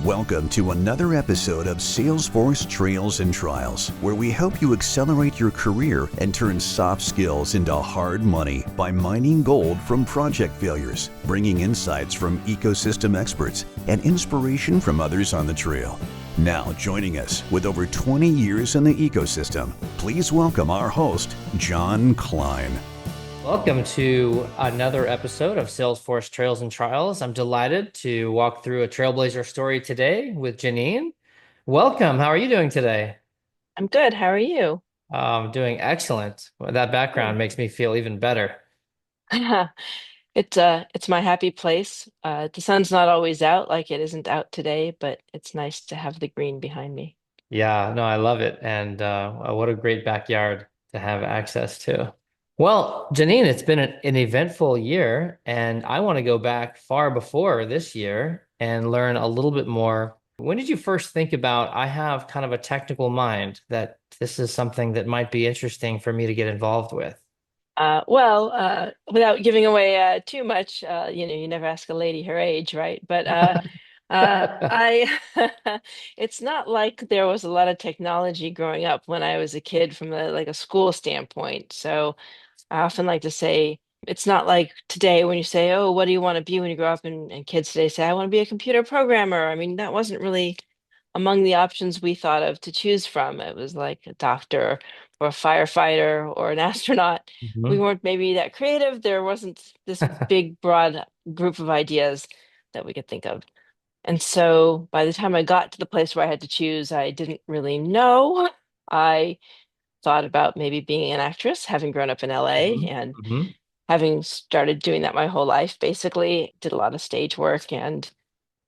Welcome to another episode of Salesforce Trails and Trials, where we help you accelerate your career and turn soft skills into hard money by mining gold from project failures, bringing insights from ecosystem experts and inspiration from others on the trail. Now joining us with over 20 years in the ecosystem, please welcome our host, John Klein. Welcome to another episode of Salesforce Trails and Trials. I'm delighted to walk through a Trailblazer story today with Janeen. Welcome. How are you doing today? I'm good. How are you? Doing excellent. Well, that background Good. makes me feel even better. It's my happy place. The sun's not always out like it isn't out today, but it's nice to have the green behind me. Yeah, no, I love it. And what a great backyard to have access to. Well, Janine, it's been an eventful year, and I want to go back far before this year and learn a little bit more. When did you first think about, I have kind of a technical mind, that this is something that might be interesting for me to get involved with? Without giving away too much, you never ask a lady her age, right? I, it's not like there was a lot of technology growing up when I was a kid from like a school standpoint. So I often like to say it's not like today when you say, "Oh, what do you want to be when you grow up?" And kids today say, "I want to be a computer programmer." I mean, that wasn't really among the options we thought of to choose from. It was like a doctor or a firefighter or an astronaut. We Mhm. weren't maybe that creative. There wasn't this big, broad group of ideas that we could think of. And so by the time I got to the place where I had to choose, I didn't really know. I thought about maybe being an actress, having grown up in LA Mhm. and Mhm. having started doing that my whole life, basically did a lot of stage work and,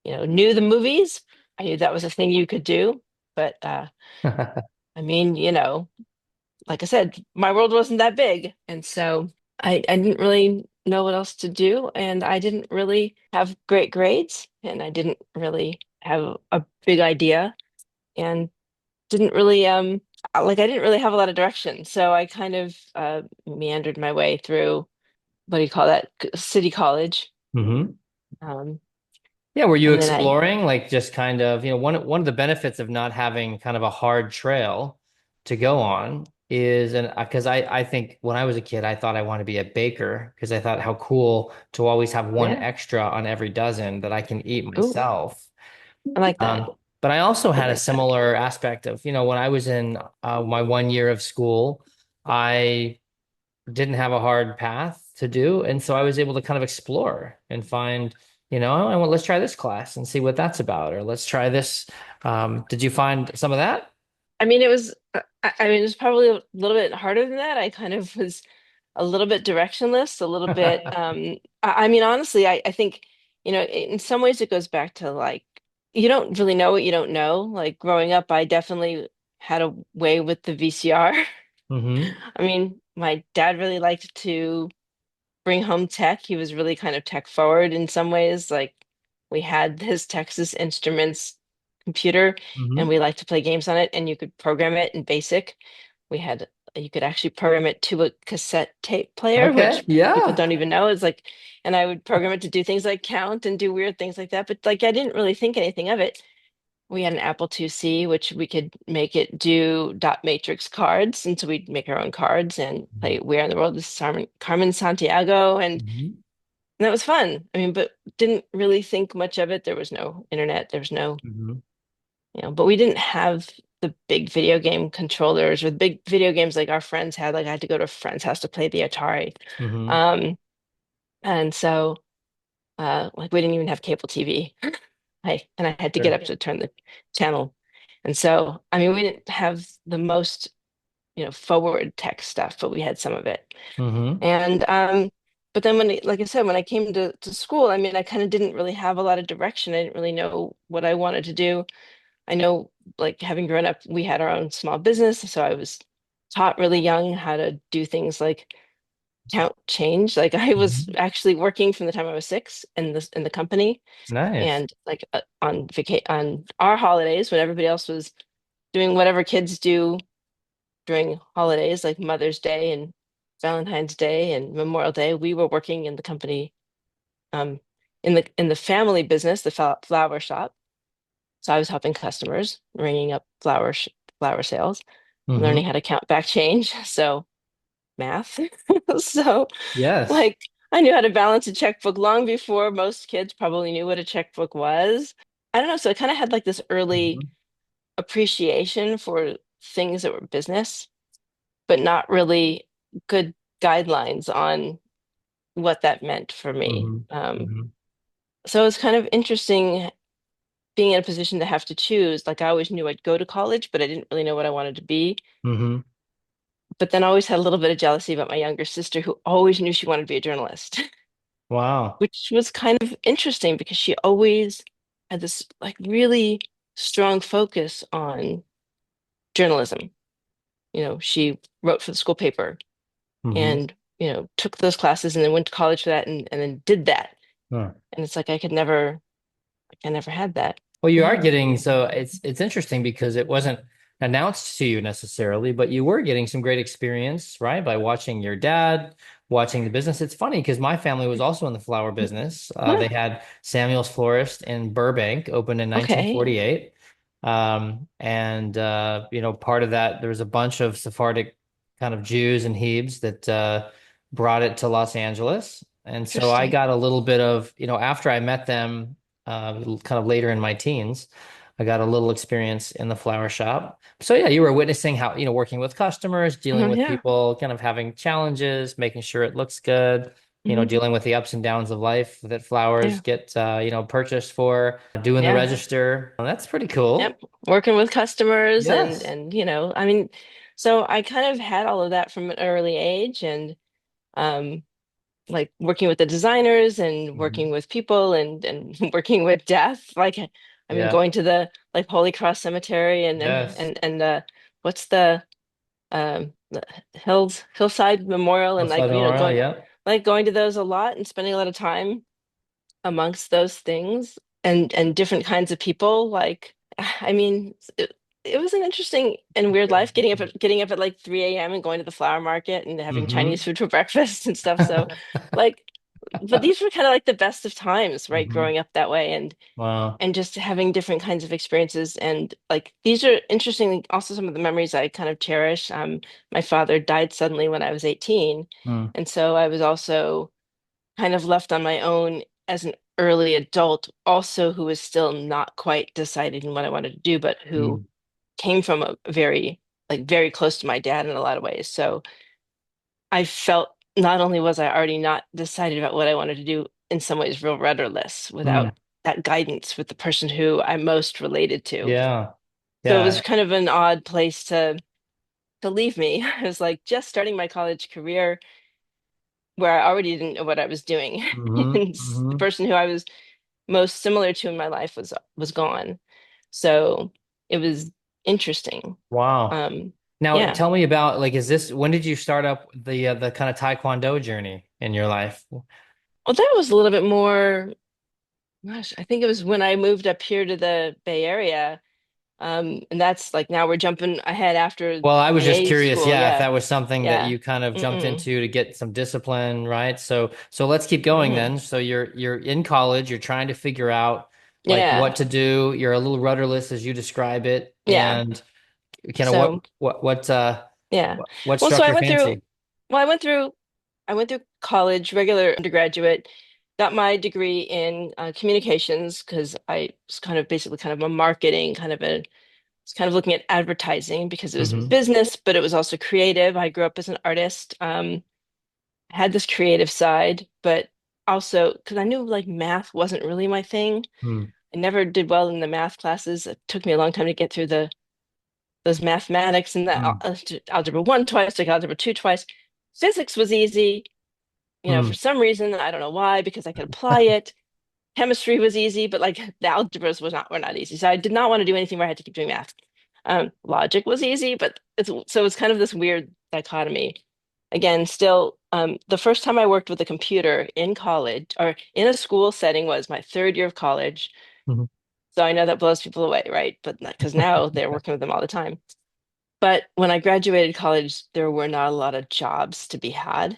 knew the movies. I knew that was a thing you could do. But I mean, like I said, my world wasn't that big. And so I didn't really know what else to do. And I didn't really have great grades. And I didn't really have a big idea. And didn't really I didn't really have a lot of direction. So I kind of meandered my way through, what do you call that? City college. Mhm. Um Yeah, were you and then I exploring, like, just kind of, one of the benefits of not having kind of a hard trail to go on is, and because I think when I was a kid, I thought I wanted to be a baker because I thought how cool to always have one Yeah. extra on every dozen that I can eat Ooh, myself. I like that. But I also I had a like that. similar aspect of, when I was in my 1 year of school, I didn't have a hard path to do. And so I was able to kind of explore and find, let's try this class and see what that's about, or let's try this. Did you find some of that? I mean, it was probably a little bit harder than that. I kind of was a little bit directionless, a little bit. I mean, honestly, I think, in some ways it goes back to like, you don't really know what you don't know. Like growing up, I definitely had a way with the VCR. Hmm. I mean, my dad really liked to bring home tech. He was really kind of tech forward in some ways. Like we had his Texas Instruments computer and Hmm. we liked to play games on it and you could program it in BASIC. We had You could actually program it to a cassette tape player, Okay. which people Yeah. don't even know is like, and I would program it to do things like count and do weird things like that. But like I didn't really think anything of it. We had an Apple IIc, which we could make it do dot matrix cards. And so we'd make our own cards and play Where in the World is Carmen Santiago. Hmm. And that was fun. I mean, but didn't really think much of it. There was no internet. There was no, Hmm. but we didn't have the big video game controllers or the big video games like our friends had. Like I had to go to a friend's house to play the Atari. Hmm. Um, and so like we didn't even have cable TV. I had to get Sure. up to turn the channel. And so, I mean, we didn't have the most, forward tech stuff, but we had some of it. Hmm. And but then like I said, when I came to school, I mean, I kind of didn't really have a lot of direction. I didn't really know what I wanted to do. I know, like having grown up, we had our own small business, so I was taught really young how to do things like count change. Like I was Hmm. actually working from the time I was six in the company, Nice. and like on our holidays when everybody else was doing whatever kids do during holidays like Mother's Day and Valentine's Day and Memorial Day, we were working in the company, um, in the family business, the flower shop. So I was helping customers, ringing up flower sales, Hmm. learning how to count back change. So math. So Yes. like I knew how to balance a checkbook long before most kids probably knew what a checkbook was. I don't know. So I kind of had like this early Hmm. appreciation for things that were business, but not really good guidelines on what that meant for me. Hmm. Hmm. So it's kind of interesting being in a position to have to choose. Like I always knew I'd go to college, but I didn't really know what I wanted to be. Hmm. But then I always had a little bit of jealousy about my younger sister who always knew she wanted to be a journalist, Wow. which was kind of interesting because she always had this like really strong focus on journalism. She wrote for the school paper Hmm. and, took those classes and then went to college for that and then did that. And it's like I never had that. Well, you are getting, so it's interesting because it wasn't announced to you necessarily, but you were getting some great experience, right? By watching your dad, watching the business. It's funny because my family was also in the flower business. They Huh, had Samuel's Florist in Burbank, opened in okay. 1948. And part of that, there was a bunch of Sephardic kind of Jews and Hebes that brought it to Los Angeles. And so I Interesting. got a little bit of, after I met them kind of later in my teens. I got a little experience in the flower shop. So yeah, you were witnessing how, working with customers, dealing with Yeah. people, kind of having challenges, making sure it looks good, Hmm. dealing with the ups and downs of life that flowers Yeah. get, purchased for, doing the Yeah. register. Well, that's pretty cool. Yep. Working with customers and Yes. and I mean, so I kind of had all of that from an early age and um like working with the designers and working Mhm. with people and working with death. Like I mean Yeah. going to the like Holy Cross Cemetery and and Yes. and and what's the Hillside Memorial and like Outside Memorial. Yeah. going to those a lot and spending a lot of time amongst those things and different kinds of people. Like, I mean, it was an interesting and weird life getting up at like 3 a.m. and going to the flower market and having Chinese Hmm. food for breakfast and stuff. So like, but these were kind of like the best of times, right? Hmm. Growing up that way Wow. and just having different kinds of experiences. And like these are interesting, also some of the memories I kind of cherish. My father died suddenly when I was 18. Mm. And so I was also kind of left on my own as an early adult, also who was still not quite deciding what I wanted to do, but who Mm. came from a very close to my dad in a lot of ways. So I felt not only was I already not decided about what I wanted to do, in some ways real rudderless Mm. without that guidance with the person who I most related to. Yeah. So it was Yeah. kind of an odd place to leave me. I was like just starting my college career where I already didn't know what I was doing. Hmm. And the Hmm. person who I was most similar to in my life was gone. So it was interesting. Wow. Um, Now, yeah. tell me about like, when did you start up the kind of Taekwondo journey in your life? Well, that was a little bit more, gosh, I think it was when I moved up here to the Bay Area. And that's like now we're jumping ahead after Well, I was just AA curious, school. yeah, if Yeah. that was something that Yeah. you kind of jumped Mm-mm. into to get some discipline, right? So let's keep going Hmm. then. So you're in college, you're trying to figure out like Yeah. what to do. You're a little rudderless as you describe it, Yeah. and kind of So yeah. what Well, so struck your fancy? well, I went through college, regular undergraduate, got my degree in communications because I was kind of a marketing was kind of looking at advertising because it was Hmm. business, but it was also creative. I grew up as an artist, had this creative side, but also because I knew like math wasn't really my thing. Hmm. I never did well in the math classes. It took me a long time to get through the those mathematics and that Hmm. algebra one twice, took algebra two twice. Physics was easy, Hmm. for some reason. I don't know why, because I could apply it. Chemistry was easy, but like the algebras were not easy. So I did not want to do anything where I had to keep doing math. Logic was easy, but it's kind of this weird dichotomy. Again, still, the first time I worked with a computer in college or in a school setting was my third year of college. Hmm. So I know that blows people away, right? But because now they're working with them all the time. But when I graduated college, there were not a lot of jobs to be had,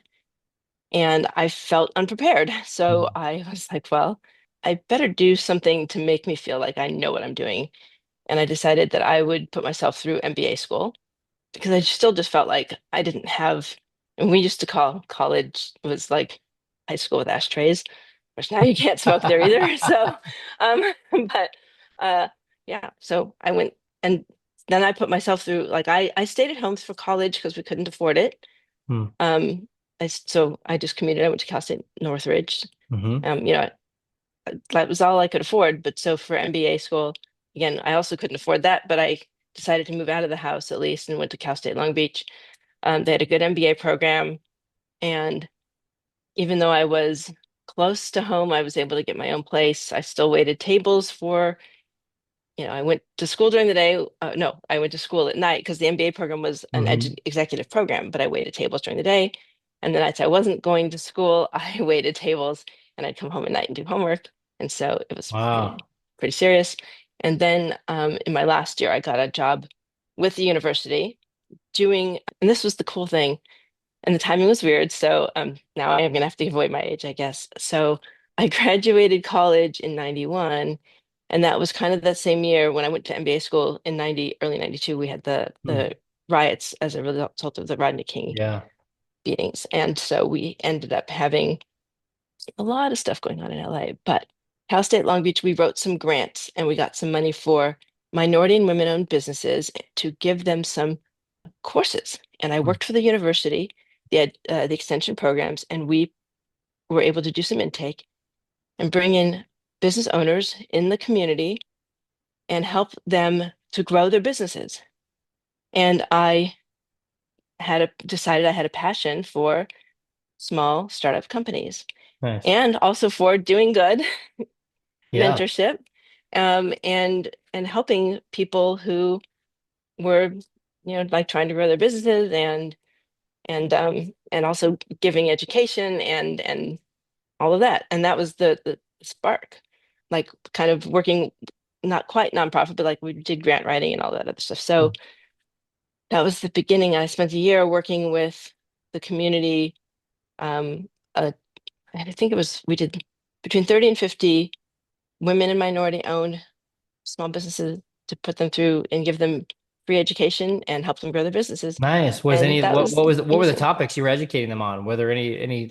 and I felt unprepared. So I was like, well. I better do something to make me feel like I know what I'm doing. And I decided that I would put myself through MBA school because I still just felt like I didn't have, and we used to call college was like high school with ashtrays, which now you can't smoke there either. So, um, but yeah, so I went and then I put myself through, like I stayed at home for college because we couldn't afford it. Hmm. So I just commuted. I went to Cal State Northridge. Hmm. You know, that was all I could afford. But so for MBA school, again, I also couldn't afford that, but I decided to move out of the house at least and went to Cal State Long Beach. They had a good MBA program. And even though I was close to home, I was able to get my own place. I still waited tables for, I went to school during the day. No, I went to school at night because the MBA program was an Hmm. executive program, but I waited tables during the day. And the nights I wasn't going to school, I waited tables and I'd come home at night and do homework. And so it was, Wow. pretty serious. And then in my last year, I got a job with the university doing, and this was the cool thing, and the timing was weird. So now I am going to have to give away my age, I guess. So I graduated college in 91. And that was kind of the same year when I went to MBA school in 90, early 92. We had Hmm. the riots as a result of the Rodney King Yeah. beatings. And so we ended up having a lot of stuff going on in LA. But Cal State Long Beach, we wrote some grants and we got some money for minority and women-owned businesses to give them some courses. And I Hmm. worked for the university, the extension programs, and we were able to do some intake and bring in business owners in the community and help them to grow their businesses. And I decided I had a passion for small startup companies Nice. and also for doing good, Yeah. mentorship, and helping people who were, like trying to grow their businesses and also giving education and all of that. And that was the spark, like kind of working, not quite nonprofit, but like we did grant writing and all that other stuff. So that was the beginning. I spent a year working with the community. Um, uh, I think we did between 30 and 50 women and minority owned small businesses to put them through and give them free education and help them grow their businesses. Nice. Was And any that was what were the amazing. topics you were educating them on? Were there any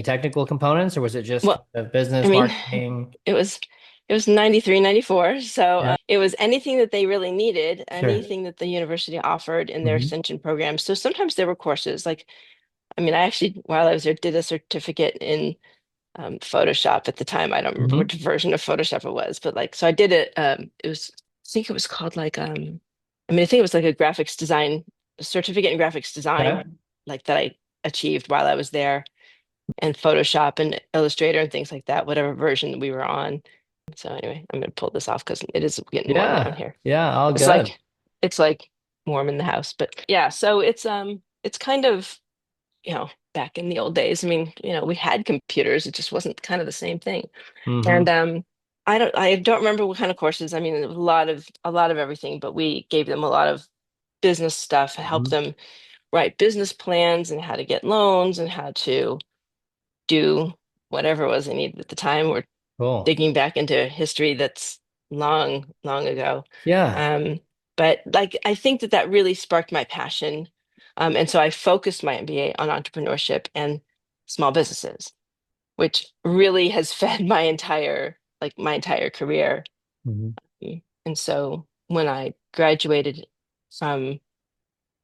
technical components, or was it just Well, kind of I business mean, marketing? it was 93, 94. So Yeah. it was anything that they really needed, Sure. anything that the university offered in their Hmm. extension programs. So sometimes there were courses like, I mean, I actually, while I was there, did a certificate in Photoshop at the time. I don't remember Hmm. which version of Photoshop it was, but like, so I did it. It was, I think it was called like, I mean, I think it was like a certificate in graphics design, Okay. like that I achieved while I was there, and Photoshop and Illustrator and things like that, whatever version we were on. So anyway, I'm gonna pull this off because it is getting warm down Yeah. here. Yeah. All It's good. like it's like warm in the house, but yeah, so it's kind of, back in the old days. I mean, we had computers, it just wasn't kind of the same thing. And Hmm. I don't remember what kind of courses. I mean, it was a lot of everything, but we gave them a lot of business stuff, help Hmm. them write business plans and how to get loans and how to do whatever it was they needed at the time. We're Cool. digging back into history that's long, long ago. Yeah. Um, but like I think that really sparked my passion. And so I focused my MBA on entrepreneurship and small businesses, which really has fed my entire career. Hmm. And so when I graduated from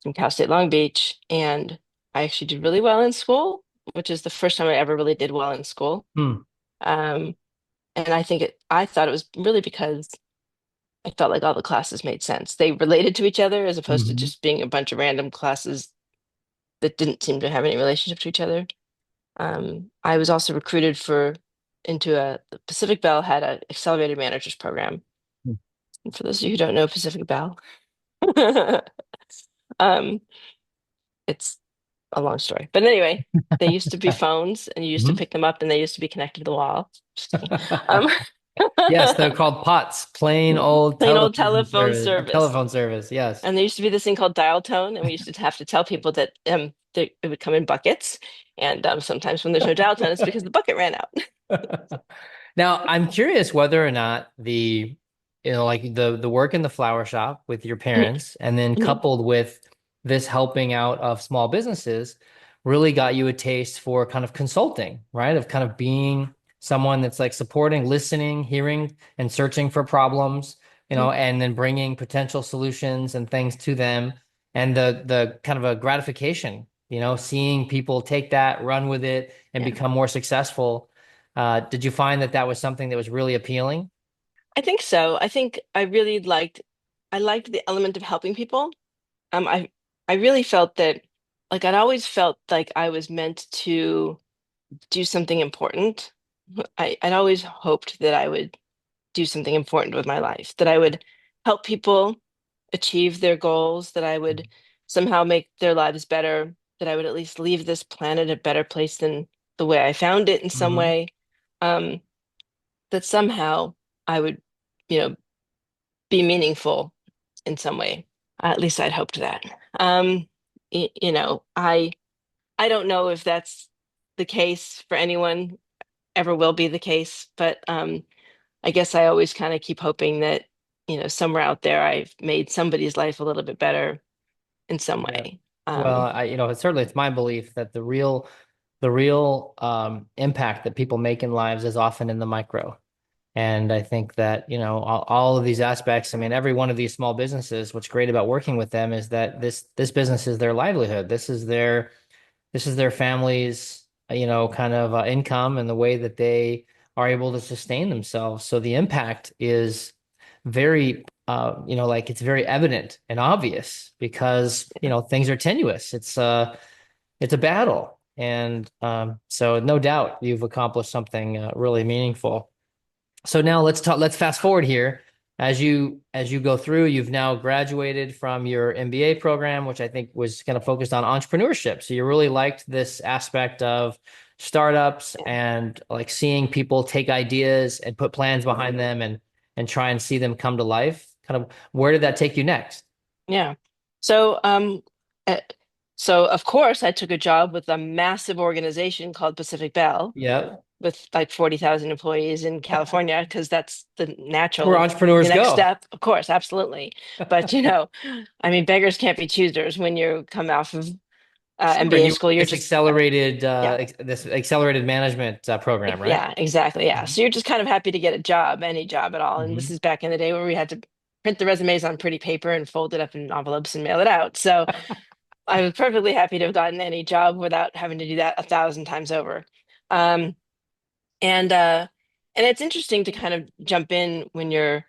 from Cal State Long Beach, and I actually did really well in school, which is the first time I ever really did well in school. Hmm. Um, and I thought it was really because I felt like all the classes made sense. They related to each other as opposed to Hmm. just being a bunch of random classes that didn't seem to have any relationship to each other. I was also recruited into the Pacific Bell had an accelerated managers program. And for those of you who don't know Pacific Bell, um, it's a long story. But anyway, they used to be phones and you used to Hmm. pick them up and they used to be connected to the wall. Just kidding. Um, Yes, they're called POTS, plain old plain old television telephone service, service. telephone service. Yes. And there used to be this thing called dial tone, and we used to have to tell people that it would come in buckets. And sometimes when there's no dial tone, it's because the bucket ran out. Now, I'm curious whether or not like the work in the flower shop with your Mhm, parents, and then mhm. coupled with this helping out of small businesses, really got you a taste for kind of consulting, right? Of kind of being someone that's like supporting, listening, hearing, and searching for problems, and then bringing potential solutions and things to them, and the kind of a gratification, seeing people take that, run with it, and Yeah, become more successful. Did you find that that was something that was really appealing? I think so. I think I liked the element of helping people. I really felt that, like, I'd always felt like I was meant to do something important. I'd always hoped that I would do something important with my life, that I would help people achieve their goals, that I would somehow make their lives better, that I would at least leave this planet a better place than the way I found it in some Hmm. way. Um, that somehow I would, you know, be meaningful in some way. At least I'd hoped that. Um, I don't know if that's the case for anyone, ever will be the case, but I guess I always kind of keep hoping that, somewhere out there I've made somebody's life a little bit better in some Yeah. way. Well, Um, it's my belief that the real impact that people make in lives is often in the micro. And I think that, all of these aspects, I mean, every one of these small businesses, what's great about working with them is that this business is their livelihood. This is their family's, kind of income and the way that they are able to sustain themselves. So the impact is very, like it's very evident and obvious because, things are tenuous. It's a battle. And so no doubt you've accomplished something really meaningful. So now let's fast forward here. As you go through, you've now graduated from your MBA program, which I think was kind of focused on entrepreneurship. So you really liked this aspect of startups and like seeing people take ideas and put plans behind them and try and see them come to life. Kind of where did that take you next? yeah. So, uh, so of course I took a job with a massive organization called Pacific Bell Yep. with like 40,000 employees in California, because that's the That's where natural entrepreneurs next go. step. Of course, absolutely. But I mean, beggars can't be choosers when you come off of Sure. And MBA you were school. You're this just accelerated yeah. this accelerated management program, right? Yeah, exactly. Yeah. Mhm. So you're just kind of happy to get a job, any job at all. And this Mhm. is back in the day where we had to print the resumes on pretty paper and fold it up in envelopes and mail it out. So I was perfectly happy to have gotten any job without having to do that 1,000 times over. Um, and it's interesting to kind of jump in when you're,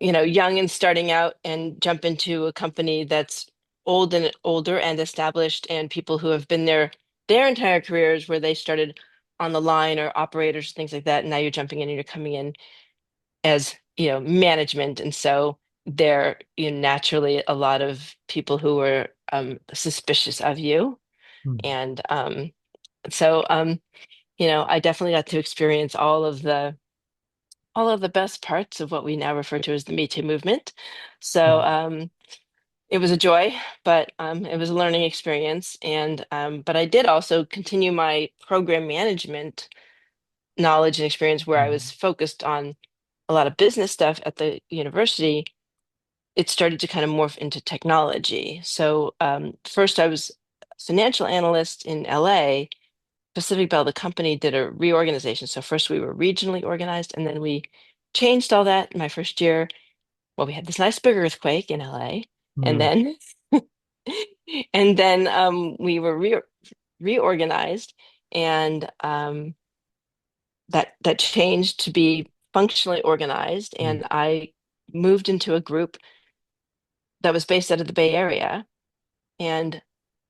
young and starting out, and jump into a company that's old and older and established, and people who have been there their entire careers, where they started on the line or operators, things like that. And now you're jumping in and you're coming in as, management. And so there, naturally a lot of people who were suspicious of you. Mhm. And I definitely got to experience all of the best parts of what we now refer to as the Me Too movement. So Mhm. it was a joy, but it was a learning experience. And but I did also continue my program management knowledge and experience, where I was Mhm. focused on a lot of business stuff at the university. It started to kind of morph into technology. So first, I was a financial analyst in LA. Pacific Bell, the company, did a reorganization. So first we were regionally organized, and then we changed all that in my first year. Well, we had this nice big earthquake in LA, and Mhm. then we were reorganized, and that changed to be functionally organized, Mhm. and I moved into a group that was based out of the Bay Area, and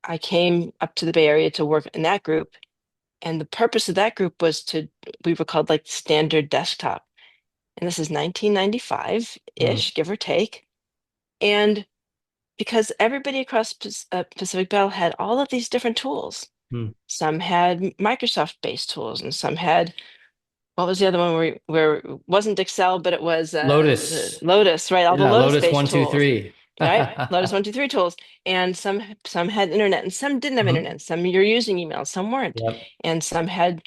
I came up to the Bay Area to work in that group. And the purpose of that group was we were called like Standard Desktop. And this is 1995-ish, give or take. And because everybody across Pacific Bell had all of these different tools. Mhm. Some had Microsoft-based tools, and some had, what was the other one, where it wasn't Excel, but it was the Lotus. Lotus, right? All the Yeah, Lotus Lotus-based one, two, tools, three. right? Lotus 123 tools. And some had internet, and some didn't have Mhm. internet. Some you're using email, some weren't. Yep. And some had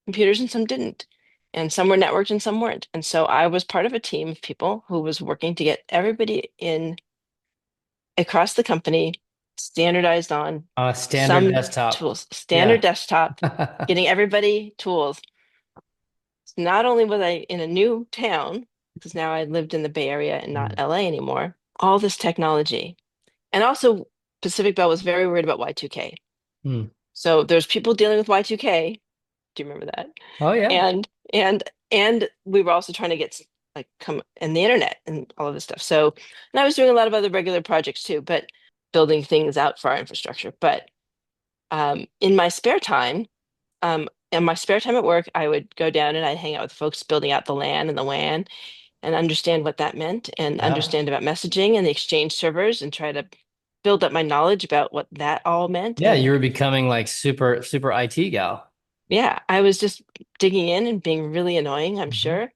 computers and some didn't. and some were networked and some weren't. And so I was part of a team of people who was working to get everybody in across the company standardized on Standard some desktop. tools, standard Yeah. desktop, getting everybody tools. Not only was I in a new town, because now I lived in the Bay Area and not Mm. LA anymore, all this technology. And also, Pacific Bell was very worried about Y2K. Mm. So there's people dealing with Y2K. Do you remember that? Oh yeah. And and we were also trying to get like come and the internet and all of this stuff. So, and I was doing a lot of other regular projects too, but building things out for our infrastructure. But in my spare time, in my spare time at work, I would go down and I'd hang out with folks building out the LAN and the WAN and understand what that meant and Yeah. understand about messaging and the exchange servers and try to build up my knowledge about what that all meant. Yeah, you And were becoming like super IT gal. yeah, I was just digging in and being really annoying, I'm Mhm. sure,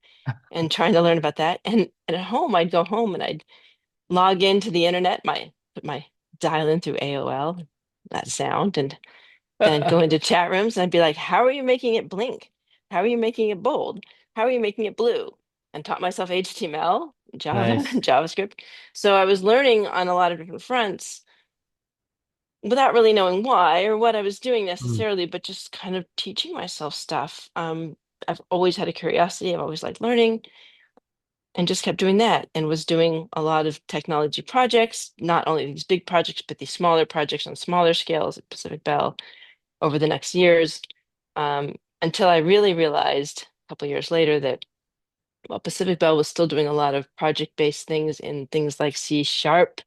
and trying to learn about that. And at home, I'd go home and I'd log into the internet, put my dial in through AOL, that sound, and then go into chat rooms and I'd be like, how are you making it blink? How are you making it bold? How are you making it blue? And taught myself HTML, Java, Nice. and JavaScript. So I was learning on a lot of different fronts without really knowing why or what I was doing Mm. necessarily, but just kind of teaching myself stuff. I've always had a curiosity. I've always liked learning and just kept doing that and was doing a lot of technology projects, not only these big projects, but these smaller projects on smaller scales at Pacific Bell over the next years, until I really realized a couple of years later that well, Pacific Bell was still doing a lot of project-based things in things like C sharp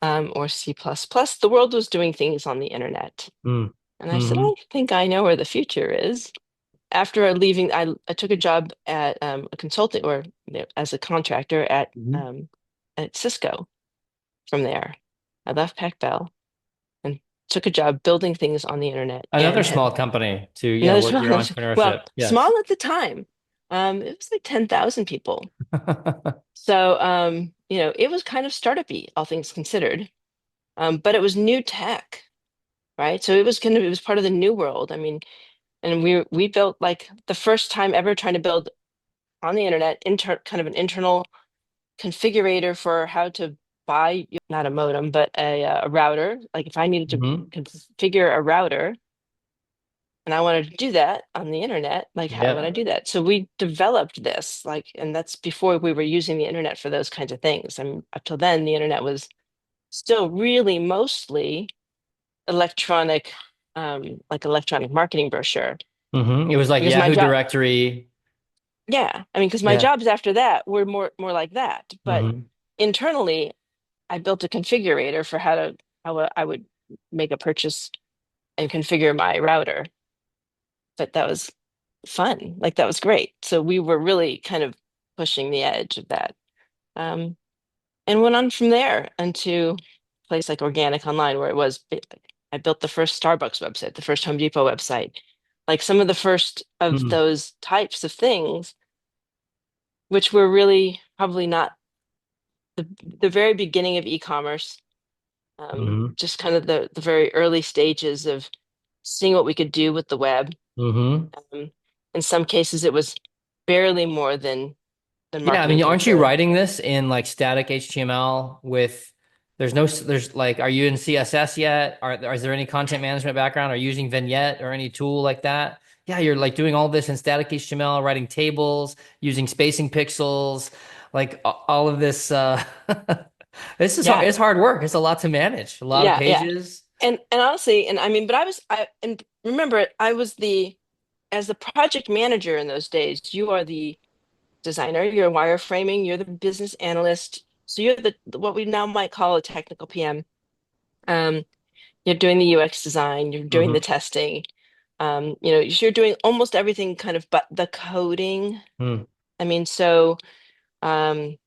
or C++. The world was doing things on the internet. Mm. And I said, Hmm. I think I know where the future is. After leaving, I took a job at a consulting or as a contractor Hmm. at Cisco from there. I left Pac Bell and took a job building things on the internet Another and have small company to, yeah, another work small, your well, entrepreneurship. Yes. small at the time. It was like 10,000 people. So, it was kind of startup-y, all things considered. But it was new tech, right? So it was part of the new world. I mean, and we built like the first time ever trying to build on the internet, kind of an internal configurator for how to buy, not a modem, but a router. Like if I needed to Hmm. configure a router, and I wanted to do that on the internet, like how would I Yeah. do that? So we developed this, like, and that's before we were using the internet for those kinds of things. I mean, up till then, the internet was still really mostly electronic, like electronic marketing brochure. Hmm. It was like Because my Yahoo job, Directory. yeah, I mean, because my Yeah. jobs after that were more like that. But Hmm. internally, I built a configurator for how I would make a purchase and configure my router. But that was fun. Like that was great. So we were really kind of pushing the edge of that. Um, and went on from there into a place like Organic Online, where I built the first Starbucks website, the first Home Depot website, like some of the first of Mm. those types of things, which were really probably not the very beginning of e-commerce, Hmm. just kind of the very early stages of seeing what we could do with the web. Hmm. Um, in some cases, it was barely more than Yeah, I marketing mean, to a aren't you third. writing this in like static HTML with there's like, are you in CSS yet? Is there any content management background? Are you using Vignette or any tool like that? Yeah, you're like doing all this in static HTML, writing tables, using spacing pixels, like all of this this is hard, Yeah, it's hard work. It's a lot to manage, a lot of yeah. pages. And honestly, and I mean, but I and remember, I was the as the project manager in those days. You are the designer, you're wireframing, you're the business analyst. So you're the what we now might call a technical PM. Um, you're doing the UX design, you're doing the Hmm. testing. You're doing almost everything kind of but the coding. Hmm. I mean, um,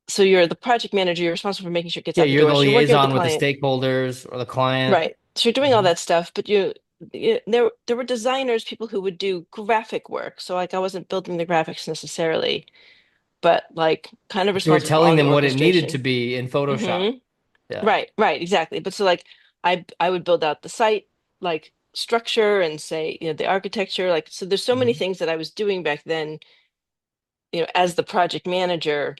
so you're the project manager, you're responsible for making sure it gets Yeah, out the you're door. the So you're working with the liaison with the client, stakeholders or the client. right? So you're doing all Mhm. that stuff, but there were designers, people who would do graphic work. So like I wasn't building the graphics necessarily, but like kind of But you were responsible for telling all the them what it needed to orchestration. be in Photoshop. Hmm. Yeah. Right, exactly. But so like I would build out the site, like structure and say, the architecture. Like, so there's so many Mhm. things that I was doing back then, as the project manager,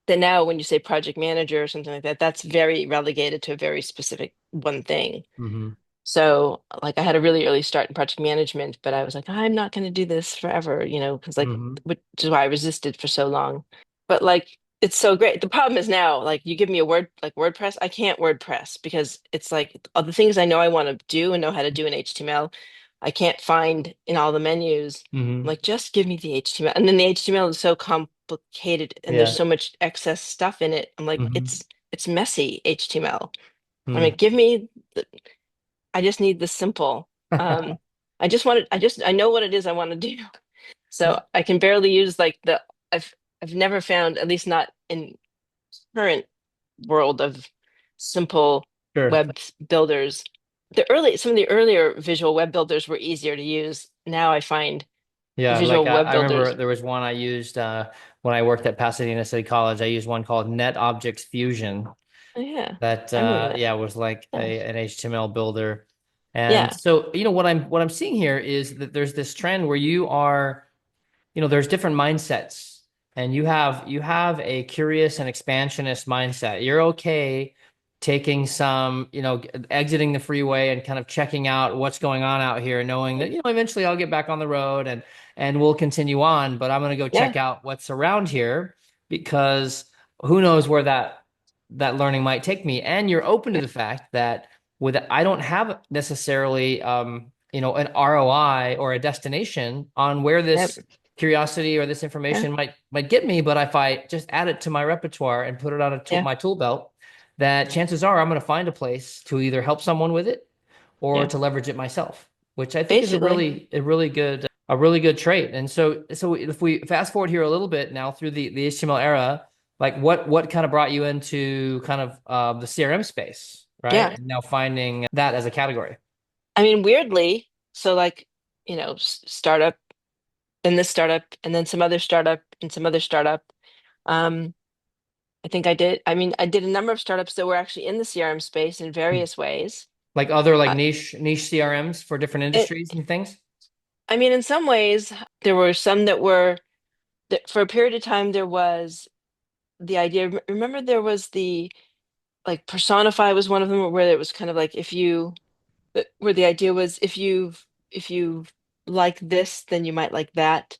that now when you say project manager or something like that, that's very relegated to a very specific one thing. Mhm. So like I had a really early start in project management, but I was like, I'm not going to do this forever, because like, Mhm. which is why I resisted for so long. But like, it's so great. The problem is now, like you give me a word like WordPress, I can't WordPress because it's like all the things I know I want to do and know how to do in HTML, I can't find in all the menus. I'm Mhm. like, just give me the HTML. And then the HTML is so complicated and there's Yeah. so much excess stuff in it. I'm like, Mhm. it's messy HTML. I Hmm. mean, I just need the simple. Um, I know what it is I want to do. So I can barely use like I've I've never found, at least not in current world of simple Sure. web builders. Some of the earlier visual web builders were easier to use. Now I find Yeah, like visual web I remember builders. there was one I used when I worked at Pasadena City College. I used one called Net Objects Fusion Oh, yeah, that I remember that. yeah was like Yeah, an HTML builder. And yeah, so, what I'm seeing here is that there's this trend where you are there's different mindsets, and you have a curious and expansionist mindset. You're okay taking some, exiting the freeway and kind of checking out what's going on out here, knowing that, eventually I'll get back on the road and we'll continue on, but I'm going to go yeah, check out what's around here because who knows where that learning might take me. And you're open to yeah, the fact that with I don't have necessarily an ROI or a destination on where yeah, this curiosity or this yeah, information might get me, but if I just add it to my repertoire and put it on yeah, my tool belt, that chances are I'm going to find a place to either help someone with it or yeah. to leverage it myself, which I think is Basically, a really good trait. And so if we fast forward here a little bit now through the HTML era, like what kind of brought you into kind of the CRM space, right? yeah. And now finding that as a category. I mean, weirdly, so like, startup, then this startup, and then some other startup, and some other startup. Um, I mean, I did a number of startups that were actually in the CRM space in Hmm. various ways. Like other like Uh, niche CRMs for different it, industries and things. I mean, in some ways, there were some that were, that for a period of time, there was the idea. Remember, there was like Personify was one of them, where it was kind of like where the idea was if you like this, then you might like that.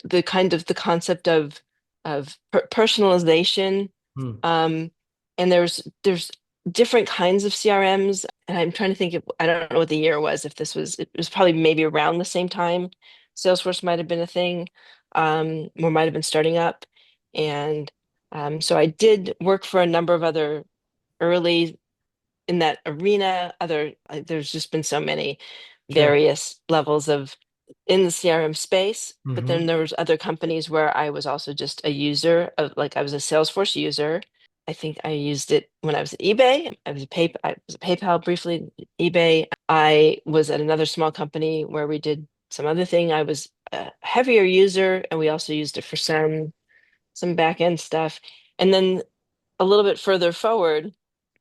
The kind of the concept of personalization. Hmm. um and there's different kinds of CRMs, and I'm trying to think of, I don't know what the year was, if it was probably maybe around the same time Salesforce might have been a thing, or might have been starting up. And so I did work for a number of other early in that arena. There's just been so many Sure. various levels of in the CRM space, but then Hmm. there was other companies where I was also just a user of, like, I was a Salesforce user. I think I used it when I was at eBay. I was at PayPal briefly, eBay. I was at another small company where we did some other thing. I was a heavier user, and we also used it for some back end stuff. And then a little bit further forward,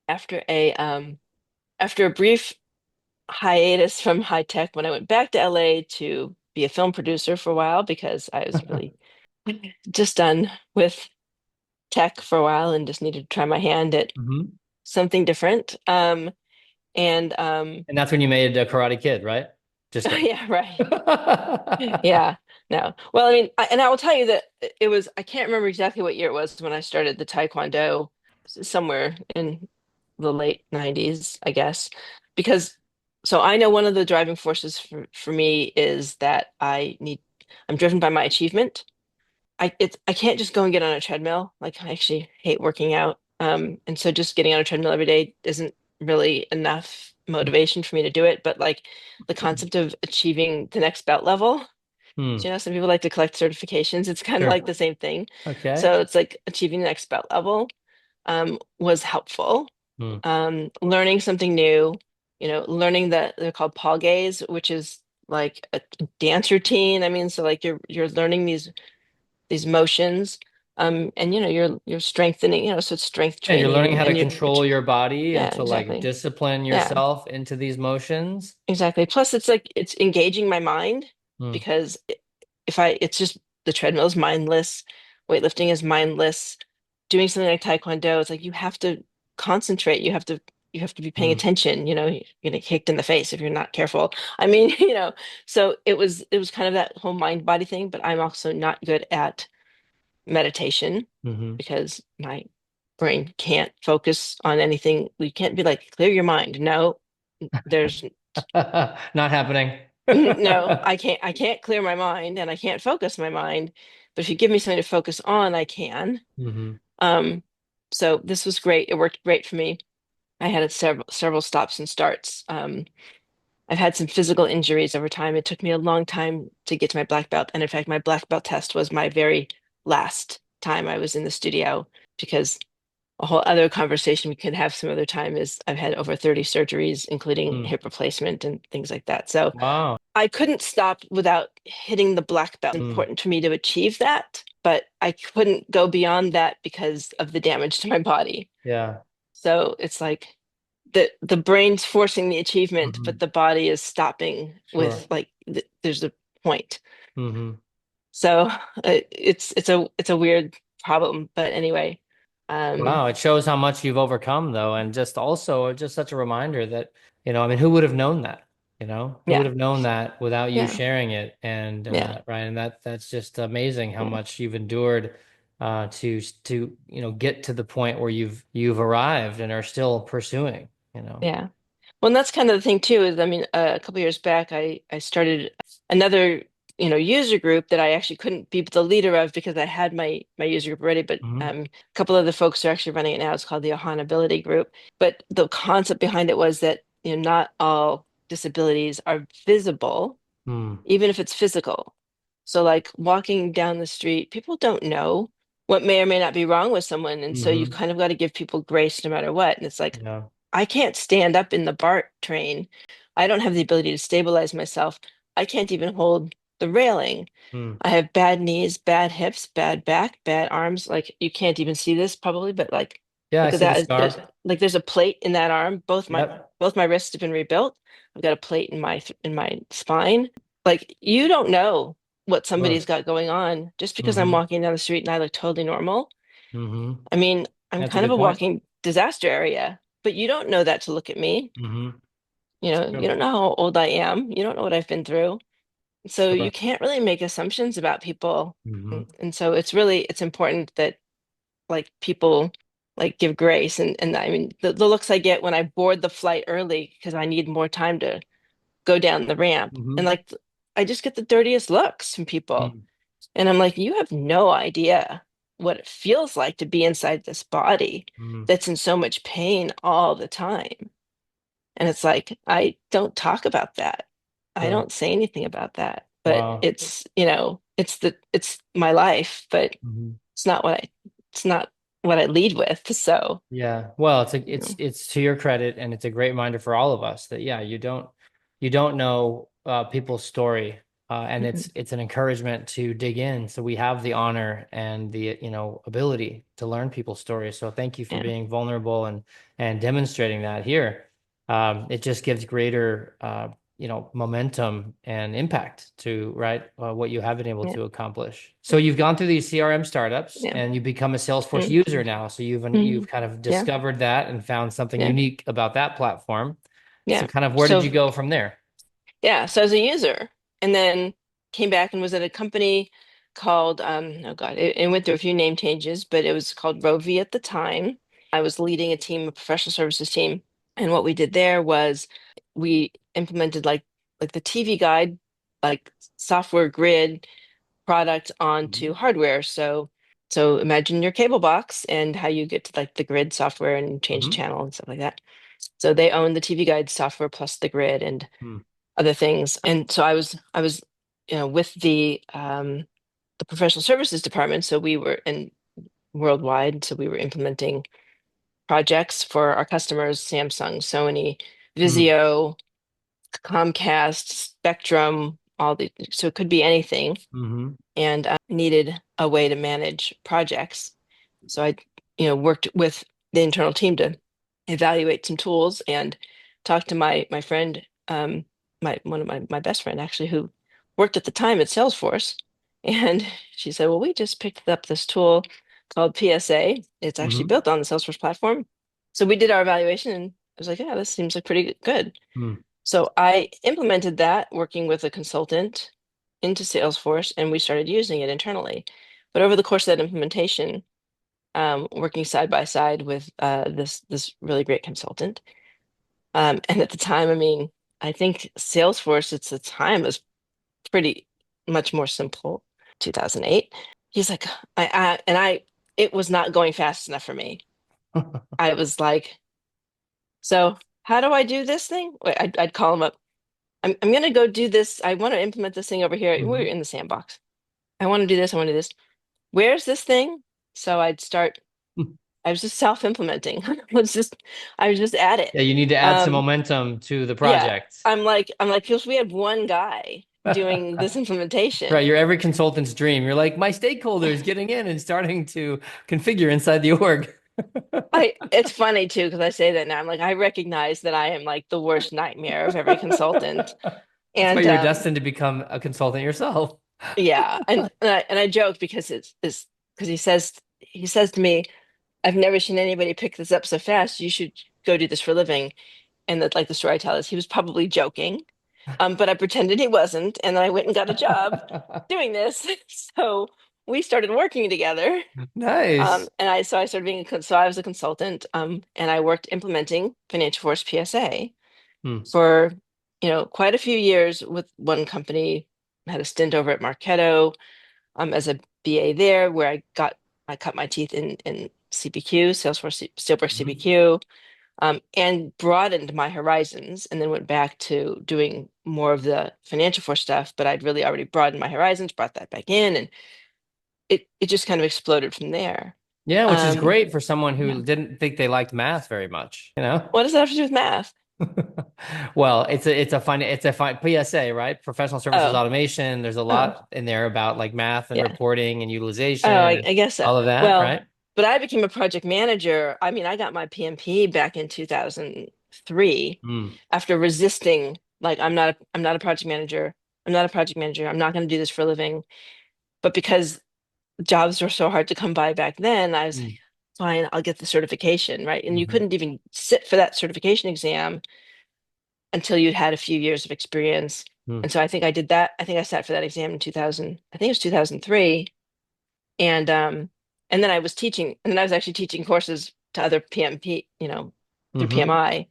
after a brief hiatus from high tech, when I went back to LA to be a film producer for a while, because I was really just done with tech for a while and just needed to try my hand at Hmm. something different. And And that's when you made a Karate Kid, right? Just kidding. yeah, right. Yeah, no. Well, I mean, and I will tell you that it was, I can't remember exactly what year it was when I started the Taekwondo, somewhere in the late 90s, I guess. Because, so I know one of the driving forces for me is that I'm driven by my achievement. I can't just go and get on a treadmill. Like, I actually hate working out. And so just getting on a treadmill every day isn't really enough motivation for me to do it. But like the concept of achieving the next belt level, Hmm. some people like to collect certifications. It's kind of like Sure. the same thing. Okay. So it's like achieving the next belt level was helpful. Hmm. Learning something new, learning that they're called paw gaze, which is like a dance routine. I mean, so like you're learning these motions. And you're strengthening, so it's strength Yeah, you're learning training, how to and control your body yeah, and to like exactly. discipline Yeah, yourself into these motions. exactly. Plus, it's like it's engaging my mind Mm, because it's just the treadmill is mindless, weightlifting is mindless. Doing something like Taekwondo, it's like you have to concentrate. You have to be paying mm, attention. You're gonna get kicked in the face if you're not careful. I mean, so it was kind of that whole mind body thing, but I'm also not good at meditation hmm. because my brain can't focus on anything. We can't be like, clear your mind. No, there's Not happening. no, I can't clear my mind and I can't focus my mind. But if you give me something to focus on, I can. Hmm. Um, so this was great. It worked great for me. I had several stops and starts. I've had some physical injuries over time. It took me a long time to get to my black belt. And in fact, my black belt test was my very last time I was in the studio, because a whole other conversation we could have some other time is I've had over 30 surgeries, including Mm. hip replacement and things like that. So Wow. I couldn't stop without hitting the black belt. It's Mm. important for me to achieve that, but I couldn't go beyond that because of the damage to my body. Yeah. So it's like the brain's forcing the achievement, Hmm. but the body is stopping with Sure. like there's a point. Hmm. So it's a weird problem, but anyway, um, Wow, it shows how much you've overcome though, and just also just such a reminder that, I mean, who would have known that? Who would yeah, have known that without you yeah, sharing it? And yeah, right, and that's just amazing how yeah, much you've endured to get to the point where you've arrived and are still pursuing, you know. yeah. Well, and that's kind of the thing too, is I mean, a couple years back, I started another, user group that I actually couldn't be the leader of because I had my user group already, but Hmm. a couple of the folks are actually running it now. It's called the Ability Group. But the concept behind it was that, not all disabilities are visible, Mm. even if it's physical. So like walking down the street, people don't know what may or may not be wrong with someone. And so you've Hmm. kind of got to give people grace no matter what. And it's like, Yeah. I can't stand up in the BART train. I don't have the ability to stabilize myself. I can't even hold the railing. Mm. I have bad knees, bad hips, bad back, bad arms. Like you can't even see this probably, but like Yeah, I look at see the that. scar. There's a plate in that arm. Both my Yep. both my wrists have been rebuilt. I've got a plate in my spine. Like you don't know what somebody's Sure. got going on just because I'm Hmm. walking down the street and I look totally normal. Hmm. I mean, I'm That's a kind of good a point. walking disaster area, but you don't know that to look at me. Hmm. It's You true. don't know how old I am. You don't know what I've been through. So you Sure. can't really make assumptions about people. Hmm. And so it's important that like people like give grace. And I mean the looks I get when I board the flight early because I need more time to go down the ramp. And Hmm. like I just get the dirtiest looks from people. Mm. And I'm like, you have no idea what it feels like to be inside this body Mm. that's in so much pain all the time. And it's like, I don't talk about that. I Sure. don't say anything about that. But Wow. it's my life, but Hmm. it's not what I lead with. So, Yeah. Well, you know, it's to your credit, and it's a great reminder for all of us that yeah, you don't know people's story, and mhm, it's an encouragement to dig in. So we have the honor and the ability to learn people's stories. So thank you for yeah, being vulnerable and demonstrating that here. It just gives greater momentum and impact to right what you have been able yeah, to accomplish. So you've gone through these CRM startups yeah, and you've become a Salesforce mm, user now. So you've mhm, kind of yeah, discovered that and found something yeah, unique about that platform. So yeah. kind of where did you So go from there? yeah, so as a user, and then came back and was at a company called oh God, it went through a few name changes, but it was called Rovi at the time. I was leading a team, a professional services team, and what we did there was we implemented like the TV guide, like software grid product onto Mhm. hardware. So imagine your cable box and how you get to like the grid software and change Mhm. channel and stuff like that. So they own the TV guide software plus the grid and Mm. other things. And so I was with the professional services department. So we were in worldwide. So we were implementing projects for our customers, Samsung, Sony, Mm. Vizio, Comcast, Spectrum, all the so it could be anything. Mhm. And needed a way to manage projects. So I, worked with the internal team to evaluate some tools and talk to my friend, my one of my best friend actually, who worked at the time at Salesforce. And she said, well, we just picked up this tool called PSA. It's actually Hmm. built on the Salesforce platform. So we did our evaluation and I was like, yeah, this seems like pretty good. Hmm. So I implemented that working with a consultant into Salesforce and we started using it internally. But over the course of that implementation, working side by side with this really great consultant. And at the time, I mean, I think Salesforce at the time was pretty much more simple. 2008. He's like, it was not going fast enough for me. I was like, so how do I do this thing? Wait, I'd call him up. I'm gonna go do this. I want to implement this thing over here. We're Hmm. in the sandbox. I want to do this. I want to do this. Where's this thing? So I'd start. I was just self-implementing. I was just at it. Yeah, you need to add some Um, momentum to the yeah, project. because we had one guy doing this Right, implementation. you're every consultant's dream. You're like, my stakeholders getting in and starting to configure inside the org. It's funny too, because I say that now. I'm like, I recognize that I am like the worst nightmare of every consultant. That's why And you're destined to become a consultant yourself. yeah, and I joke because it's because he says to me, I've never seen anybody pick this up so fast. You should go do this for a living. And that, like, the story I tell is he was probably joking. But I pretended he wasn't, and then I went and got a job doing this. So we started working together. Nice. So I started so I was a consultant, and I worked implementing Financial Force PSA Hmm. for, quite a few years with one company. I had a stint over at Marketo, as a BA there, where I cut my teeth in CPQ, Salesforce Steelberg Mhm. CPQ, and broadened my horizons, and then went back to doing more of the Financial Force stuff. But I'd really already broadened my horizons, brought that back in, and it just kind of exploded from there. Yeah, which is Um, great for someone yeah. who didn't think they liked math very much, you know? What does that have to do with math? Well, it's a fine PSA, right? Professional services Oh, automation. There's a oh, lot in there about like math and yeah. reporting and Oh, utilization I, and I guess so. all of that, Well, right? but I became a project manager. I mean, I got my PMP back in 2003 Mm. after resisting, like, I'm not a project manager. I'm not a project manager. I'm not going to do this for a living. But because jobs were so hard to come by back then, I was like, Mm. fine, I'll get the certification, right? And you Hmm. couldn't even sit for that certification exam until you'd had a few years of experience. Mm. And so I think I did that. I think I sat for that exam in 2000. I think it was 2003. And then I was teaching, and then I was actually teaching courses to other PMP, through Hmm. PMI.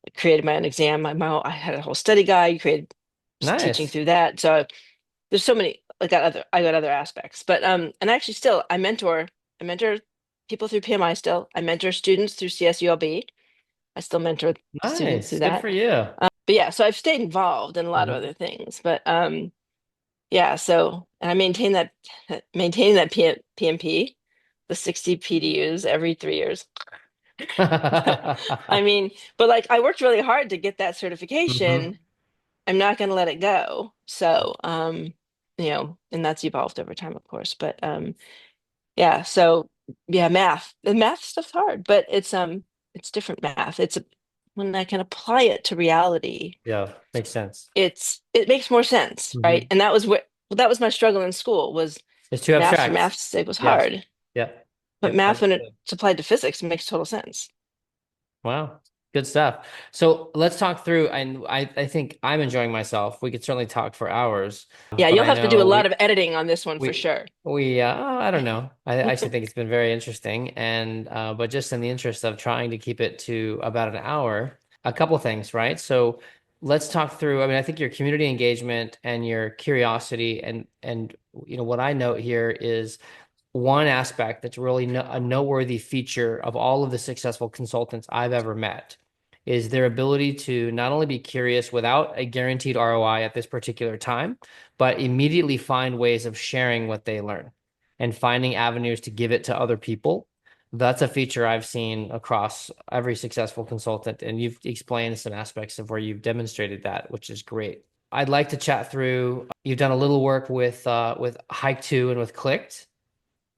I created my own exam. I had a whole study guide, created teaching Nice. through that. So there's so many. I got other aspects, but and actually still I mentor people through PMI still. I mentor students through CSULB. I still mentor students through Nice. Good that. for you. But yeah, so I've stayed involved in a lot of Mhm. other things. But yeah, so and I maintain that maintaining that PMP, the 60 PDUs every 3 years. I mean, but like I worked really hard to get that Hmm. certification. I'm not going to let it go. So, and that's evolved over time, of course. But yeah, so yeah, the math stuff's hard, but it's different math. When I can apply it to reality, Yeah, makes sense. it makes more sense, right? Hmm. And that was my struggle in school was It's too math for abstract. math's sake was Yes. hard, Yep. but Yep. math when Understood. it's applied to physics makes total sense. Wow. Good stuff. So let's talk through, and I think I'm enjoying myself. We could certainly talk for hours, Yeah, but you'll I have to do a know lot of editing on this one for we, sure. I don't know. I actually think it's been very interesting. And, but just in the interest of trying to keep it to about an hour, a couple things, right? So let's talk through, I mean, I think your community engagement and your curiosity and what I note here is one aspect that's really a noteworthy feature of all of the successful consultants I've ever met is their ability to not only be curious without a guaranteed ROI at this particular time, but immediately find ways of sharing what they learn and finding avenues to give it to other people. That's a feature I've seen across every successful consultant, and you've explained some aspects of where you've demonstrated that, which is great. I'd like to chat through. You've done a little work with Hike2 and with Clicked.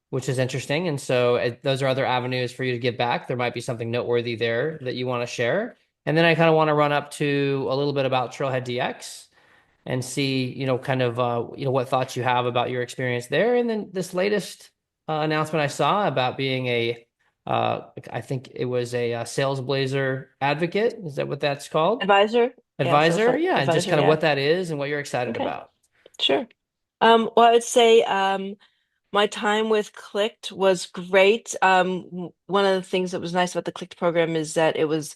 which is interesting. And so those are other avenues for you to give back. There might be something noteworthy there that you want to share. And then I kind of want to run up to a little bit about Trailhead DX and see, kind of, what thoughts you have about your experience there. And then this latest announcement I saw about being I think it was a, Salesblazer advocate. Is that what that's called? Advisor. Yeah, Advisor? Yeah, and just advisor. kind of Yeah. what that is and what you're excited Okay, about. sure. Well, I would say my time with Clicked was great. One of the things that was nice about the Clicked program is that it was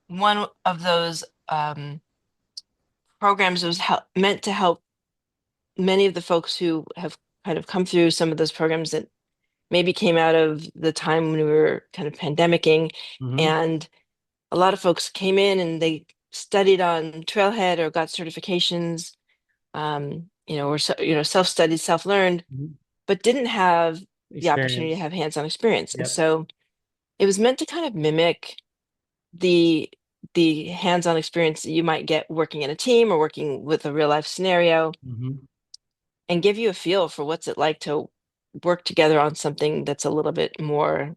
one of those programs that was meant to help many of the folks who have kind of come through some of those programs that maybe came out of the time when we were kind of pandemicking, Hmm. and a lot of folks came in and they studied on Trailhead or got certifications, or self-studied, self-learned, but didn't have the opportunity to Experience. have hands-on experience. And Yep. so it was meant to kind of mimic the the hands-on experience that you might get working in a team or working with a real life scenario, Hmm. and give you a feel for what's it like to work together on something that's a little bit more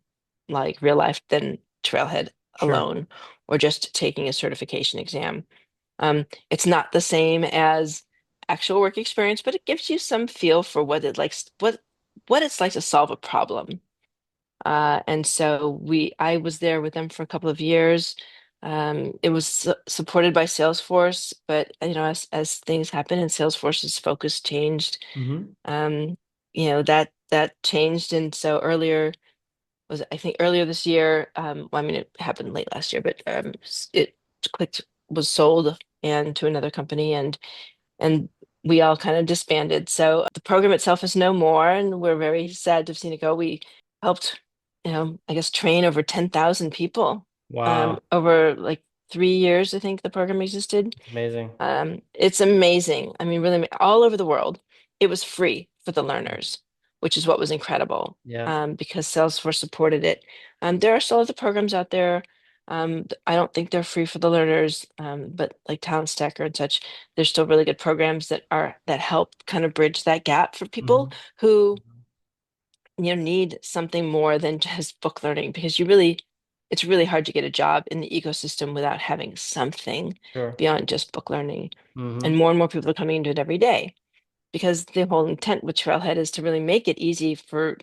like real life than Trailhead Sure. alone, or just taking a certification exam. It's not the same as actual work experience, but it gives you some feel for what it's like to solve a problem. And so I was there with them for a couple of years. It was supported by Salesforce, but as things happen and Salesforce's focus changed, Hmm. um, that changed. And so I think earlier this year, well, I mean, it happened late last year, but it Clicked was sold and to another company, and we all kind of disbanded. So the program itself is no more, and we're very sad to have seen it go. We helped, I guess, train over 10,000 people Wow. over like 3 years, I think the program existed. Amazing. It's amazing. I mean, really, all over the world, it was free for the learners, which is what was incredible, Yeah. because Salesforce supported it. There are still other programs out there. I don't think they're free for the learners, but like Talent Stacker and such, there's still really good programs that help kind of bridge that gap for people Hmm. who need something more than just book learning, because it's really hard to get a job in the ecosystem without having something Sure. beyond just book learning. Hmm. And more people are coming into it every day, because the whole intent with Trailhead is to really make it easy for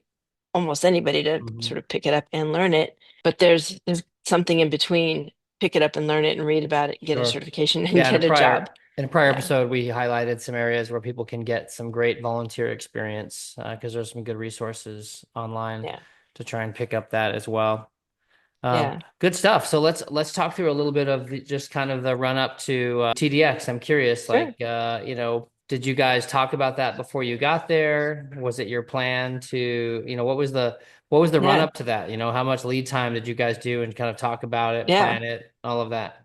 almost anybody to Hmm. sort of pick it up and learn it. But there's something in between: pick it up and learn it and read about it, get a Sure. certification and Yeah, get a job. in a prior Yeah, episode, we highlighted some areas where people can get some great volunteer experience because there's some good resources online yeah, to try and pick up that as well. yeah. Good stuff. So let's talk through a little bit of just kind of the run up to TDX. I'm curious, Sure. like did you guys talk about that before you got there? Was it your plan to, what was the run Yeah, up to that? How much lead time did you guys do and kind of talk about it, yeah. plan it, all of that?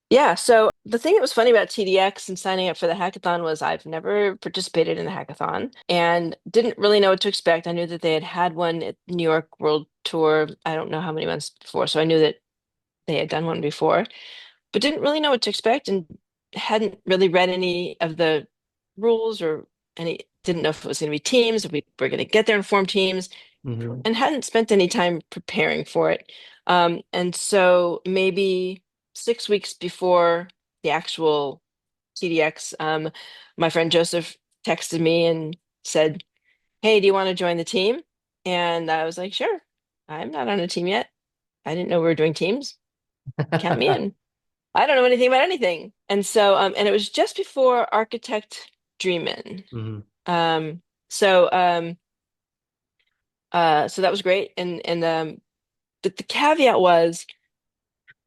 Yeah, so the thing that was funny about TDX and signing up for the hackathon was I've never participated in a hackathon and didn't really know what to expect. I knew that they had had one at New York World Tour, I don't know how many months before, so I knew that they had done one before, but didn't really know what to expect and hadn't really read any of the rules, or didn't know if it was going to be teams, if we were going to get there and form teams, Hmm. and hadn't spent any time preparing for it. And so maybe 6 weeks before the actual TDX, my friend Joseph texted me and said, "Hey, do you want to join the team?" And I was like, "Sure." I'm not on a team yet. I didn't know we were doing teams. Count me in. I don't know anything about anything. And so, and it was just before Architect Dream In. Hmm. Um, so, so that was great. But the caveat was,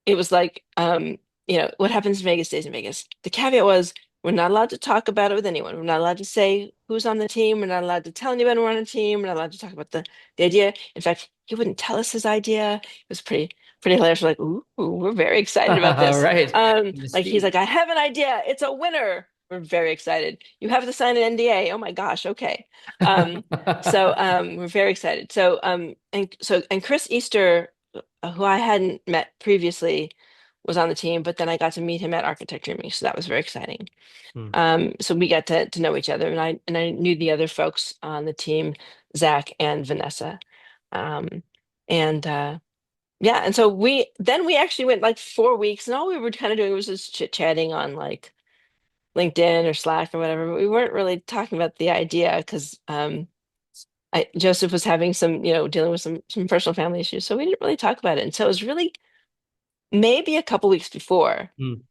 it was like, what happens in Vegas stays in Vegas. The caveat was, we're not allowed to talk about it with anyone. We're not allowed to say who's on the team. We're not allowed to tell anyone we're on a team. We're not allowed to talk about the idea. In fact, he wouldn't tell us his idea. It was pretty hilarious. We're like, ooh, we're very excited about All this. right. Like he's Mystique. like, I have an idea. It's a winner. We're very excited. You have to sign an NDA. Oh my gosh. Okay. Um, so we're very excited. And Chris Easter, who I hadn't met previously, was on the team, but then I got to meet him at Architecture Meet, so that was very exciting. Hmm. So we got to know each other, and I knew the other folks on the team. Zach and Vanessa. Um, and yeah, and so we actually went like 4 weeks, and all we were kind of doing was just chit-chatting on like LinkedIn or Slack or whatever. But we weren't really talking about the idea because Joseph was having some, dealing with some personal family issues, so we didn't really talk about it. And so it was really maybe a couple weeks Mm.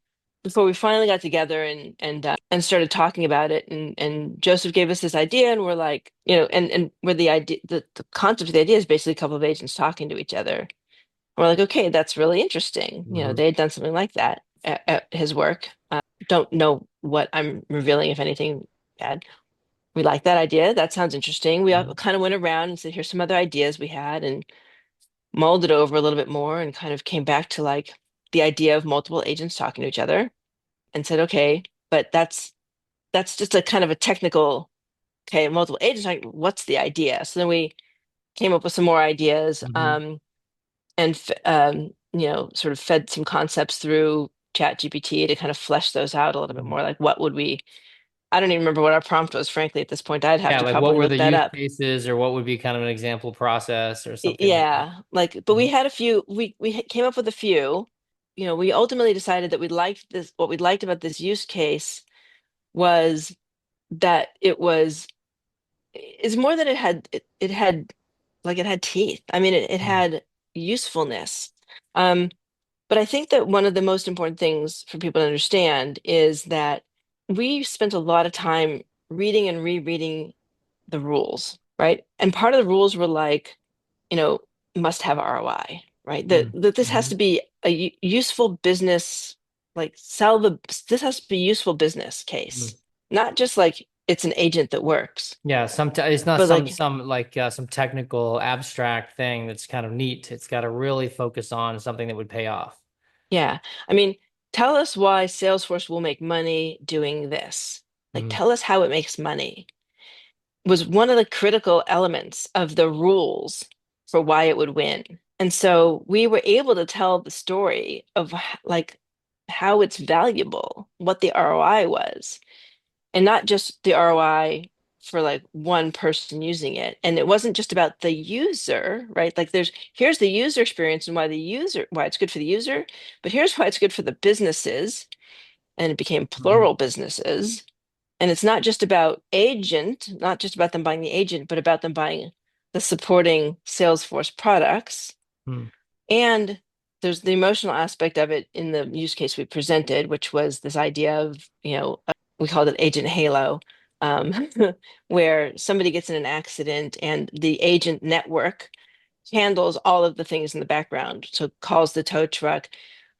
before we finally got together and started talking about it. And Joseph gave us this idea, and we're like, and where the idea, the concept of the idea is basically a couple of agents talking to each other. And we're like, okay, that's really interesting. Hmm. They had done something like that at his work. Don't know what I'm revealing, if anything bad. We like that idea. That sounds interesting. We all kind of went around and said, here's some other ideas we had, and mulled it over a little bit more and kind of came back to like the idea of multiple agents talking to each other and said, okay, but that's just a kind of a technical, okay, multiple agents, like, what's the idea? So then we came up with some more ideas, Hmm. sort of fed some concepts through Chat GPT to kind of flesh those out a little bit more. Like, what would we? I don't even remember what our prompt was, frankly, at this point. I'd have Yeah, to like what probably were look the that use up. cases or what would be kind of an example process or something like that? Yeah, like, but we Mhm. had a few. We came up with a few. We ultimately decided that we liked this. What we liked about this use case was that it's more than it had like it had teeth. I mean, it had usefulness. Um, but I think that one of the most important things for people to understand is that we spent a lot of time reading and rereading the rules, right? And part of the rules were like, you know, must have ROI, right? That this has Mm-hmm. to be a useful business, like this has to be useful business case, not just like it's an agent that works, Yeah, it's not but like, some like some technical abstract thing that's kind of neat. It's got to really focus on something that would pay off. yeah, I mean, tell us why Salesforce will make money doing this. Like, Mm. tell us how it makes money was one of the critical elements of the rules for why it would win. And so we were able to tell the story of like how it's valuable, what the ROI was, and not just the ROI for like one person using it. And it wasn't just about the user, right? Like here's the user experience and why it's good for the user, but here's why it's good for the businesses. And it became Mhm. plural businesses. And it's not just about agent, not just about them buying the agent, but about them buying the supporting Salesforce products. Mm. And there's the emotional aspect of it in the use case we presented, which was this idea of, we called it Agent Halo, um, where somebody gets in an accident and the agent network handles all of the things in the background. So calls the tow truck,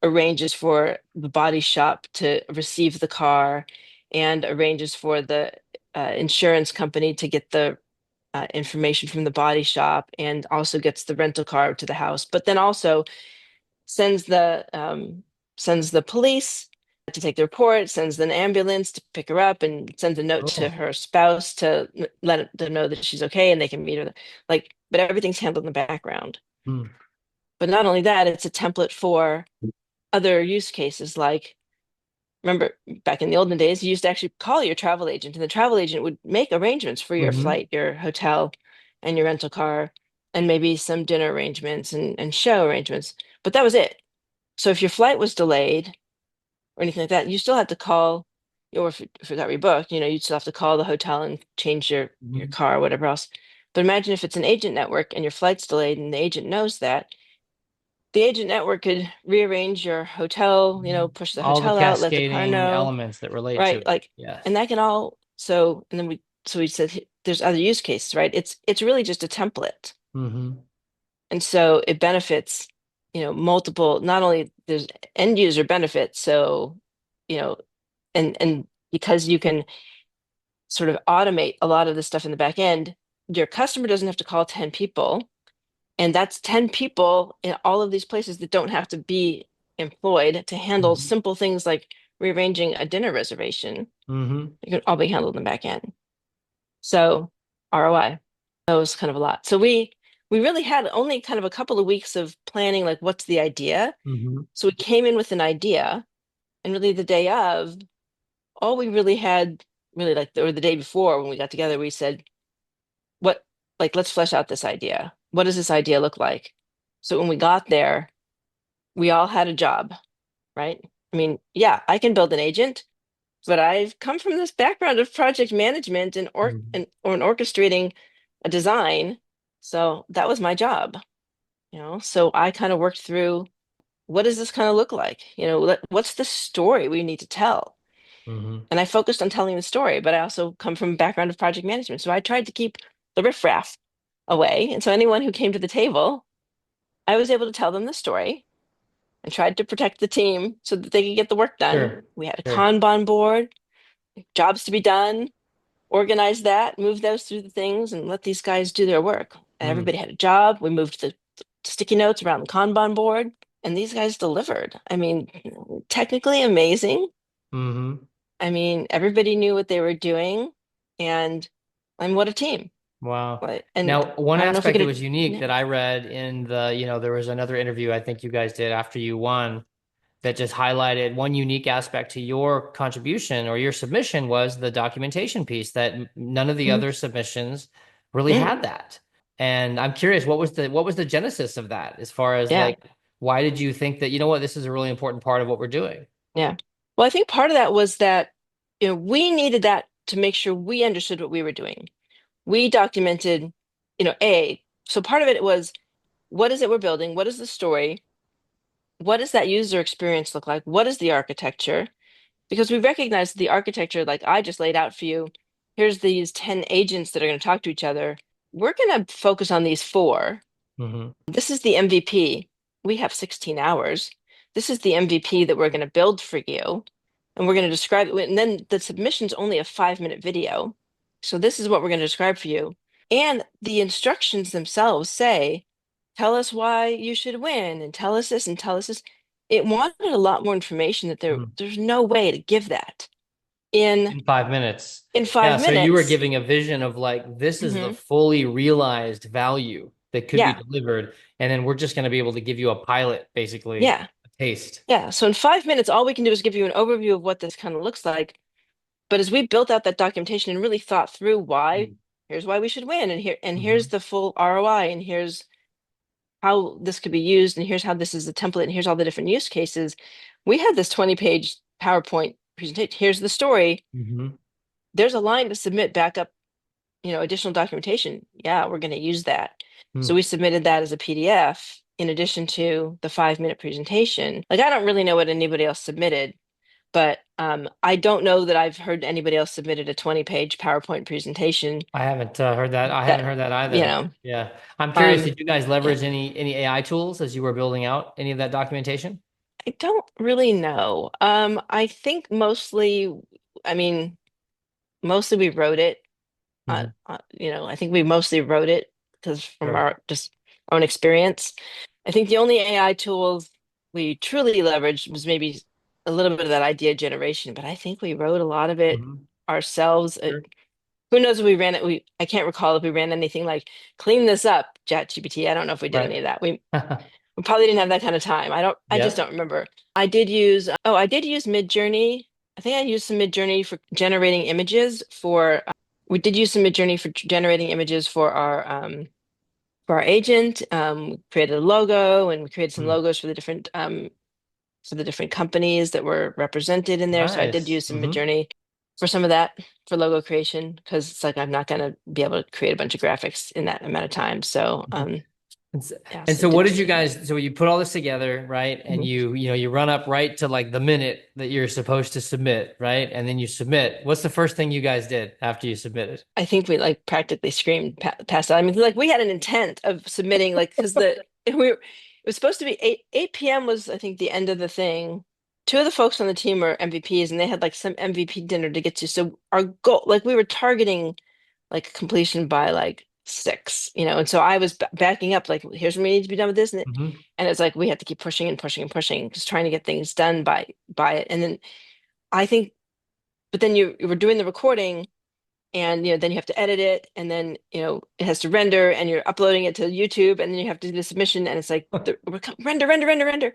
arranges for the body shop to receive the car, and arranges for the insurance company to get the information from the body shop, and also gets the rental car to the house. But then also sends the police to take the report, sends an ambulance to pick her up, and sends a note to Oh. her spouse to let them know that she's okay and they can meet her. Like, but everything's handled in the background. Mm. But not only that, it's a template for other use cases. Like, remember back in the olden days, you used to actually call your travel agent, and the travel agent would make arrangements for your Hmm. flight, your hotel, and your rental car, and maybe some dinner arrangements and show arrangements. But that was it. So if your flight was delayed or anything like that, you still had to call, or if it got rebooked, you'd still have to call the hotel and change your Hmm. car or whatever else. But imagine if it's an agent network and your flight's delayed and the agent knows that, the agent network could rearrange your hotel, push the All the hotel out, let the car cascading know, elements that relate to right? it. Like, Yes. and that can all, and then we said, There's other use cases, right? It's really just a template. Hmm. And so it benefits, multiple, not only there's end user benefits, so, you know, and because you can sort of automate a lot of the stuff in the back end, your customer doesn't have to call 10 people. And that's 10 people in all of these places that don't have to be employed to handle Hmm. simple things like rearranging a dinner reservation. Hmm. It can all be handled in the back end. So ROI, that was kind of a lot. So we really had only kind of a couple of weeks of planning, like what's the idea. Hmm. So we came in with an idea, and really the day of, all we really had, really, like, or the day before when we got together, we said, what like, let's flesh out this idea. What does this idea look like? So when we got there, we all had a job, right? I mean, yeah, I can build an agent, but I've come from this background of project management Mhm. and orchestrating a design. So that was my job, you know. So I kind of worked through, what does this kind of look like? You know, what's the story we need to tell? Mhm. And I focused on telling the story, but I also come from a background of project management. So I tried to keep the riffraff away. And so anyone who came to the table, I was able to tell them the story and tried to protect the team so that they could get the work done. Sure. We had a Sure. Kanban board, jobs to be done, organize that, move those through the things, and let these guys do their work. And Mm. everybody had a job. We moved the sticky notes around the Kanban board, and these guys delivered. I mean, technically amazing. Mhm. I mean, everybody knew what they were doing, and what a team. Wow. And Now, one I don't know if we aspect that could, was unique yeah. that I read in the, there was another interview I think you guys did after you won that just highlighted one unique aspect to your contribution or your submission was the documentation piece that none of the Mm, other submissions really mm, had that. And I'm curious, what was the genesis of that as far as yeah, like, why did you think that, what, this is a really important part of what we're doing? yeah. Well, I think part of that was that, we needed that to make sure we understood what we were doing. We documented, so part of it was, what is it we're building? What is the story? What does that user experience look like? What is the architecture? Because we recognize the architecture, like I just laid out for you. Here's these 10 agents that are going to talk to each other. We're going to focus on these four. Hmm. This is the MVP. We have 16 hours. This is the MVP that we're going to build for you. And we're going to describe it. And then the submission's only a 5-minute video. So this is what we're going to describe for you. And the instructions themselves say, tell us why you should win and tell us this and tell us this. It wanted a lot more information that there's no way to give that in In 5 minutes. in five Yeah, so you were minutes. giving a vision of like, this is the Hmm. fully realized value that could be Yeah, delivered. And then we're just going to be able to give you a pilot, basically, yeah, a taste. yeah. So in 5 minutes, all we can do is give you an overview of what this kind of looks like. But as we built out that documentation and really thought through why, here's why we should win, and here's Mm-hmm. the full ROI, and here's how this could be used, and here's how this is a template, and here's all the different use cases. We had this 20-page PowerPoint presentation. Here's the story. Mm-hmm. There's a line to submit backup, additional documentation. Yeah, we're going to use that. So Mm. we submitted that as a PDF in addition to the 5-minute presentation. Like, I don't really know what anybody else submitted, but I don't know that I've heard anybody else submitted a 20-page PowerPoint presentation I haven't heard that. I haven't that, heard that you either. know, Yeah. I'm curious, um, did you guys yeah, leverage any AI tools as you were building out any of that documentation? I don't really know. I think mostly, I mean, mostly we wrote it. Hmm. I think we mostly wrote it because from Sure. our just own experience. I think the only AI tools we truly leveraged was maybe a little bit of that idea generation, but I think we wrote a lot of it Hmm. ourselves. Sure. Who knows if we ran it? I can't recall if we ran anything like clean this up, ChatGPT. I don't know if we did any Right. of that. We probably didn't have that kind of time. I just don't Yep. remember. I did use Midjourney. I think I used some Midjourney for generating images for, we did use some Midjourney for generating images for our agent. We created a logo and we created some Mm. logos for the different companies that were represented in there. So I did Nice. use some Hmm. Midjourney for some of that for logo creation because it's like I'm not going to be able to create a bunch of graphics in that amount of time. So And so, yeah, and so so what did. did you guys, so you put all this together, right? And Mhm. you run up right to like the minute that you're supposed to submit, right? And then you submit. What's the first thing you guys did after you submitted? I think we like practically screamed past that. I mean, like we had an intent of submitting, like because it was supposed to be 8 p.m. was I think the end of the thing. Two of the folks on the team were MVPs, and they had like some MVP dinner to get to. So our goal, like we were targeting like completion by like 6, and so I was backing up, like here's when we need to be done with this, Hmm. and it's like we had to keep pushing and pushing and pushing, just trying to get things done by it. And then I think, but then you were doing the recording and then you have to edit it and then it has to render and you're uploading it to YouTube and then you have to do the submission and it's like render.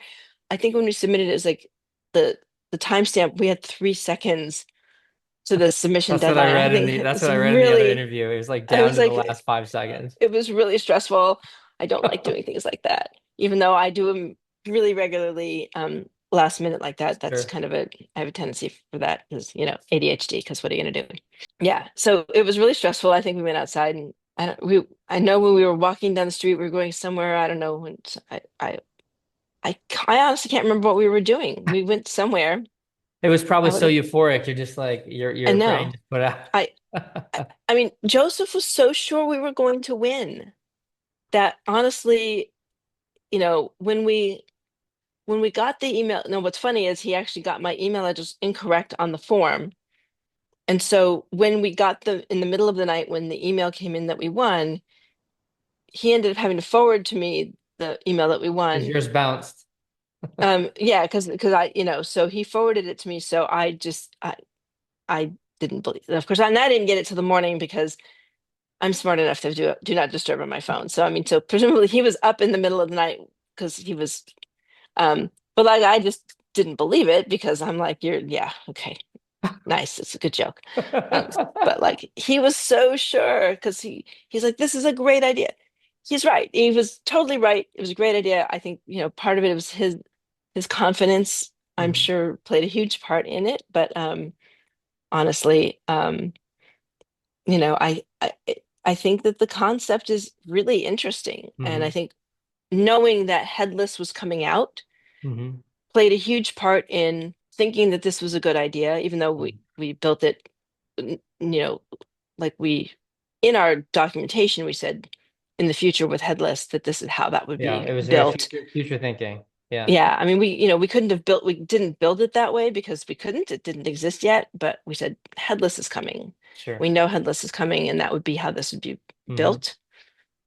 I think when we submitted it was like the timestamp we had 3 seconds to the submission That's what I deadline. I read in think the that's it's what I read in the other really, interview. It was like I down was to the like, last 5 seconds. it was really stressful. I don't like doing things like that, even though I do them really regularly. Last minute like that, that's Sure. kind of I have a tendency for that because, ADHD, because what are you going to do? Yeah. So it was really stressful. I think we went outside and I know when we were walking down the street, we were going somewhere. I don't know when I honestly can't remember what we were doing. We went somewhere. It was probably I so would, euphoric. You're just like I your brain know. just put I, I, out. I mean, Joseph was so sure we were going to win that honestly, when we got the email, no, what's funny is he actually got my email address incorrect on the form. And so when we got in the middle of the night, when the email came in that we won, he ended up having to forward to me the email that we Because won. yours bounced. Yeah, because so he forwarded it to me. So I didn't believe it. Of course, and I didn't get it till the morning because I'm smart enough to do not disturb on my phone. So I mean, so presumably he was up in the middle of the night because he was but like I just didn't believe it because I'm like, yeah, okay, nice, it's a good joke. Um, but like he was so sure because he's like, this is a great idea. He's right. He was totally right. It was a great idea. I think, part of it was his confidence, I'm Mhm. sure played a huge part in it. But honestly, I think that the concept is really interesting. And I Mhm. think knowing that headless was coming out Mhm. played a huge part in thinking that this was a good idea, even though we built it, like in our documentation, we said in the future with headless that this is how that would Yeah, it be was very built. future thinking. Yeah. Yeah, I mean, we couldn't have we didn't build it that way because we couldn't, it didn't exist yet, but we said headless is coming. Sure. We know headless is coming, and that would be how this would be Hmm. built.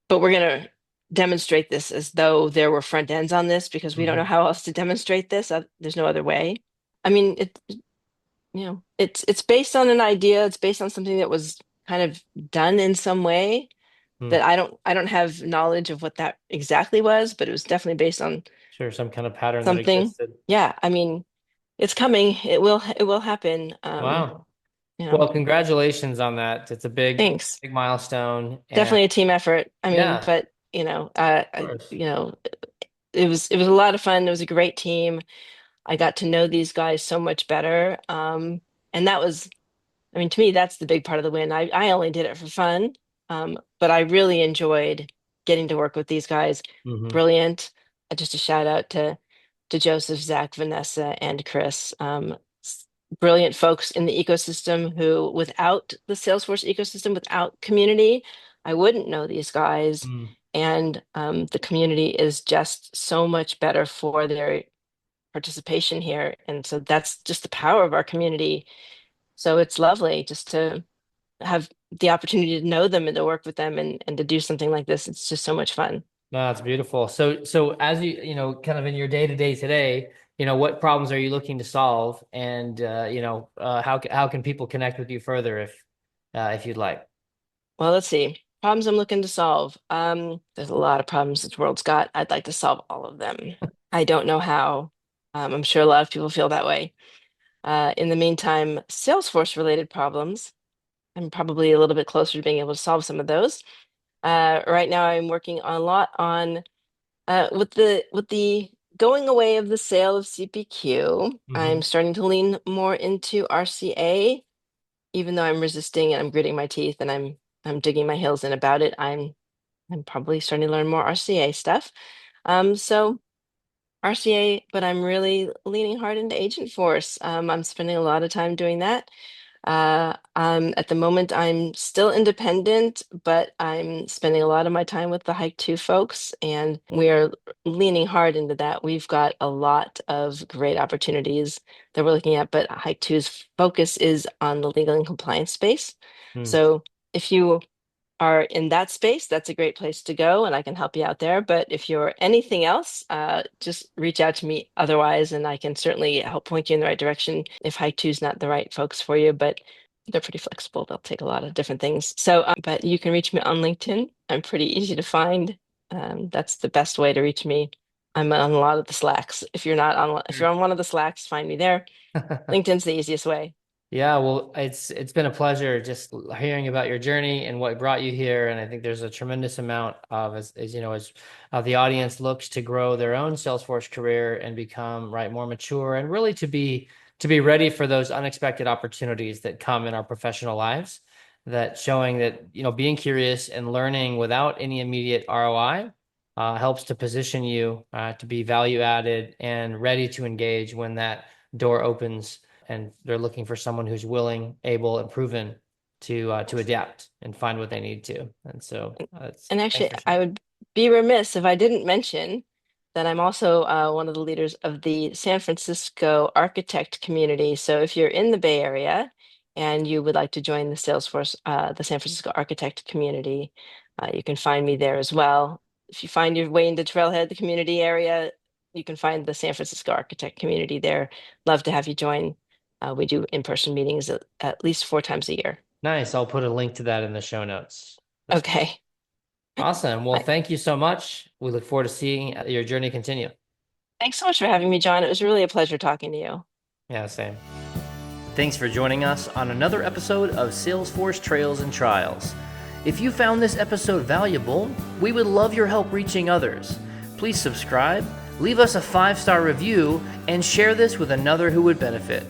But we're going to demonstrate this as though there were front ends on this because we don't know Hmm. how else to demonstrate this. There's no other way. I mean, it's based on an idea. It's based on something that was kind of done in some way that I don't have knowledge of what that exactly was, but it was definitely based on Sure, some kind of pattern that something. existed. Yeah, I mean, it's coming. It will happen. Wow. You know, Well, congratulations on that. It's a thanks. big milestone. And Definitely a team effort. I mean, yeah, but of course. it was a lot of fun. It was a great team. I got to know these guys so much better. And that was, I mean, to me, that's the big part of the win. I only did it for fun, but I really enjoyed getting to work with these guys. Hmm. Brilliant. Just a shout out to Joseph, Zach, Vanessa, and Chris. Brilliant folks in the ecosystem who, without the Salesforce ecosystem, without community, I wouldn't know these guys. Mm. And the community is just so much better for their participation here. And so that's just the power of our community. So it's lovely just to have the opportunity to know them and to work with them and to do something like this. It's just so much fun. No, it's beautiful. So as kind of in your day to day today, what problems are you looking to solve? And, how can people connect with you further if you'd like? Well, let's see. Problems I'm looking to solve. There's a lot of problems this world's got. I'd like to solve all of them. I don't know how. I'm sure a lot of people feel that way. In the meantime, Salesforce related problems, I'm probably a little bit closer to being able to solve some of those. Right now, I'm working a lot on with the going away of the sale of CPQ. I'm Hmm. starting to lean more into RCA, even though I'm resisting and I'm gritting my teeth and I'm digging my heels in about it. I'm probably starting to learn more RCA stuff. So RCA, but I'm really leaning hard into Agent Force. I'm spending a lot of time doing that. At the moment, I'm still independent, but I'm spending a lot of my time with the Hike 2 folks, and we're leaning hard into that. We've got a lot of great opportunities that we're looking at, but Hike 2's focus is on the legal and compliance space. Hmm. So if you are in that space, that's a great place to go, and I can help you out there. But if you're anything else, just reach out to me otherwise, and I can certainly help point you in the right direction if Hike 2 is not the right folks for you. But they're pretty flexible. They'll take a lot of different things. So, but you can reach me on LinkedIn. I'm pretty easy to find. That's the best way to reach me. I'm on a lot of the Slacks. If you're on one of the Slacks, find me there. LinkedIn's the easiest way. Yeah, well, it's been a pleasure just hearing about your journey and what brought you here. And I think there's a tremendous amount of as you know, as the audience looks to grow their own Salesforce career and become more mature and really to be ready for those unexpected opportunities that come in our professional lives. That showing that being curious and learning without any immediate ROI helps to position you to be value added and ready to engage when that door opens and they're looking for someone who's willing, able, and proven to adapt and find what they need to. And so And thanks actually, for I sharing. would be remiss if I didn't mention that I'm also one of the leaders of the San Francisco architect community. So if you're in the Bay Area and you would like to join the Salesforce, the San Francisco architect community, you can find me there as well. If you find your way into Trailhead, the community area, you can find the San Francisco architect community there. Love to have you join. We do in-person meetings at least 4 times a year. Nice. I'll put a link to that in the show notes. That's great. Okay. Awesome. Well, thank you so much. We look forward to seeing your journey continue. Thanks so much for having me, John. It was really a pleasure talking to you. Yeah, same. Thanks for joining us on another episode of Salesforce Trails and Trials. If you found this episode valuable, we would love your help reaching others. Please subscribe, leave us a 5-star review, and share this with another who would benefit.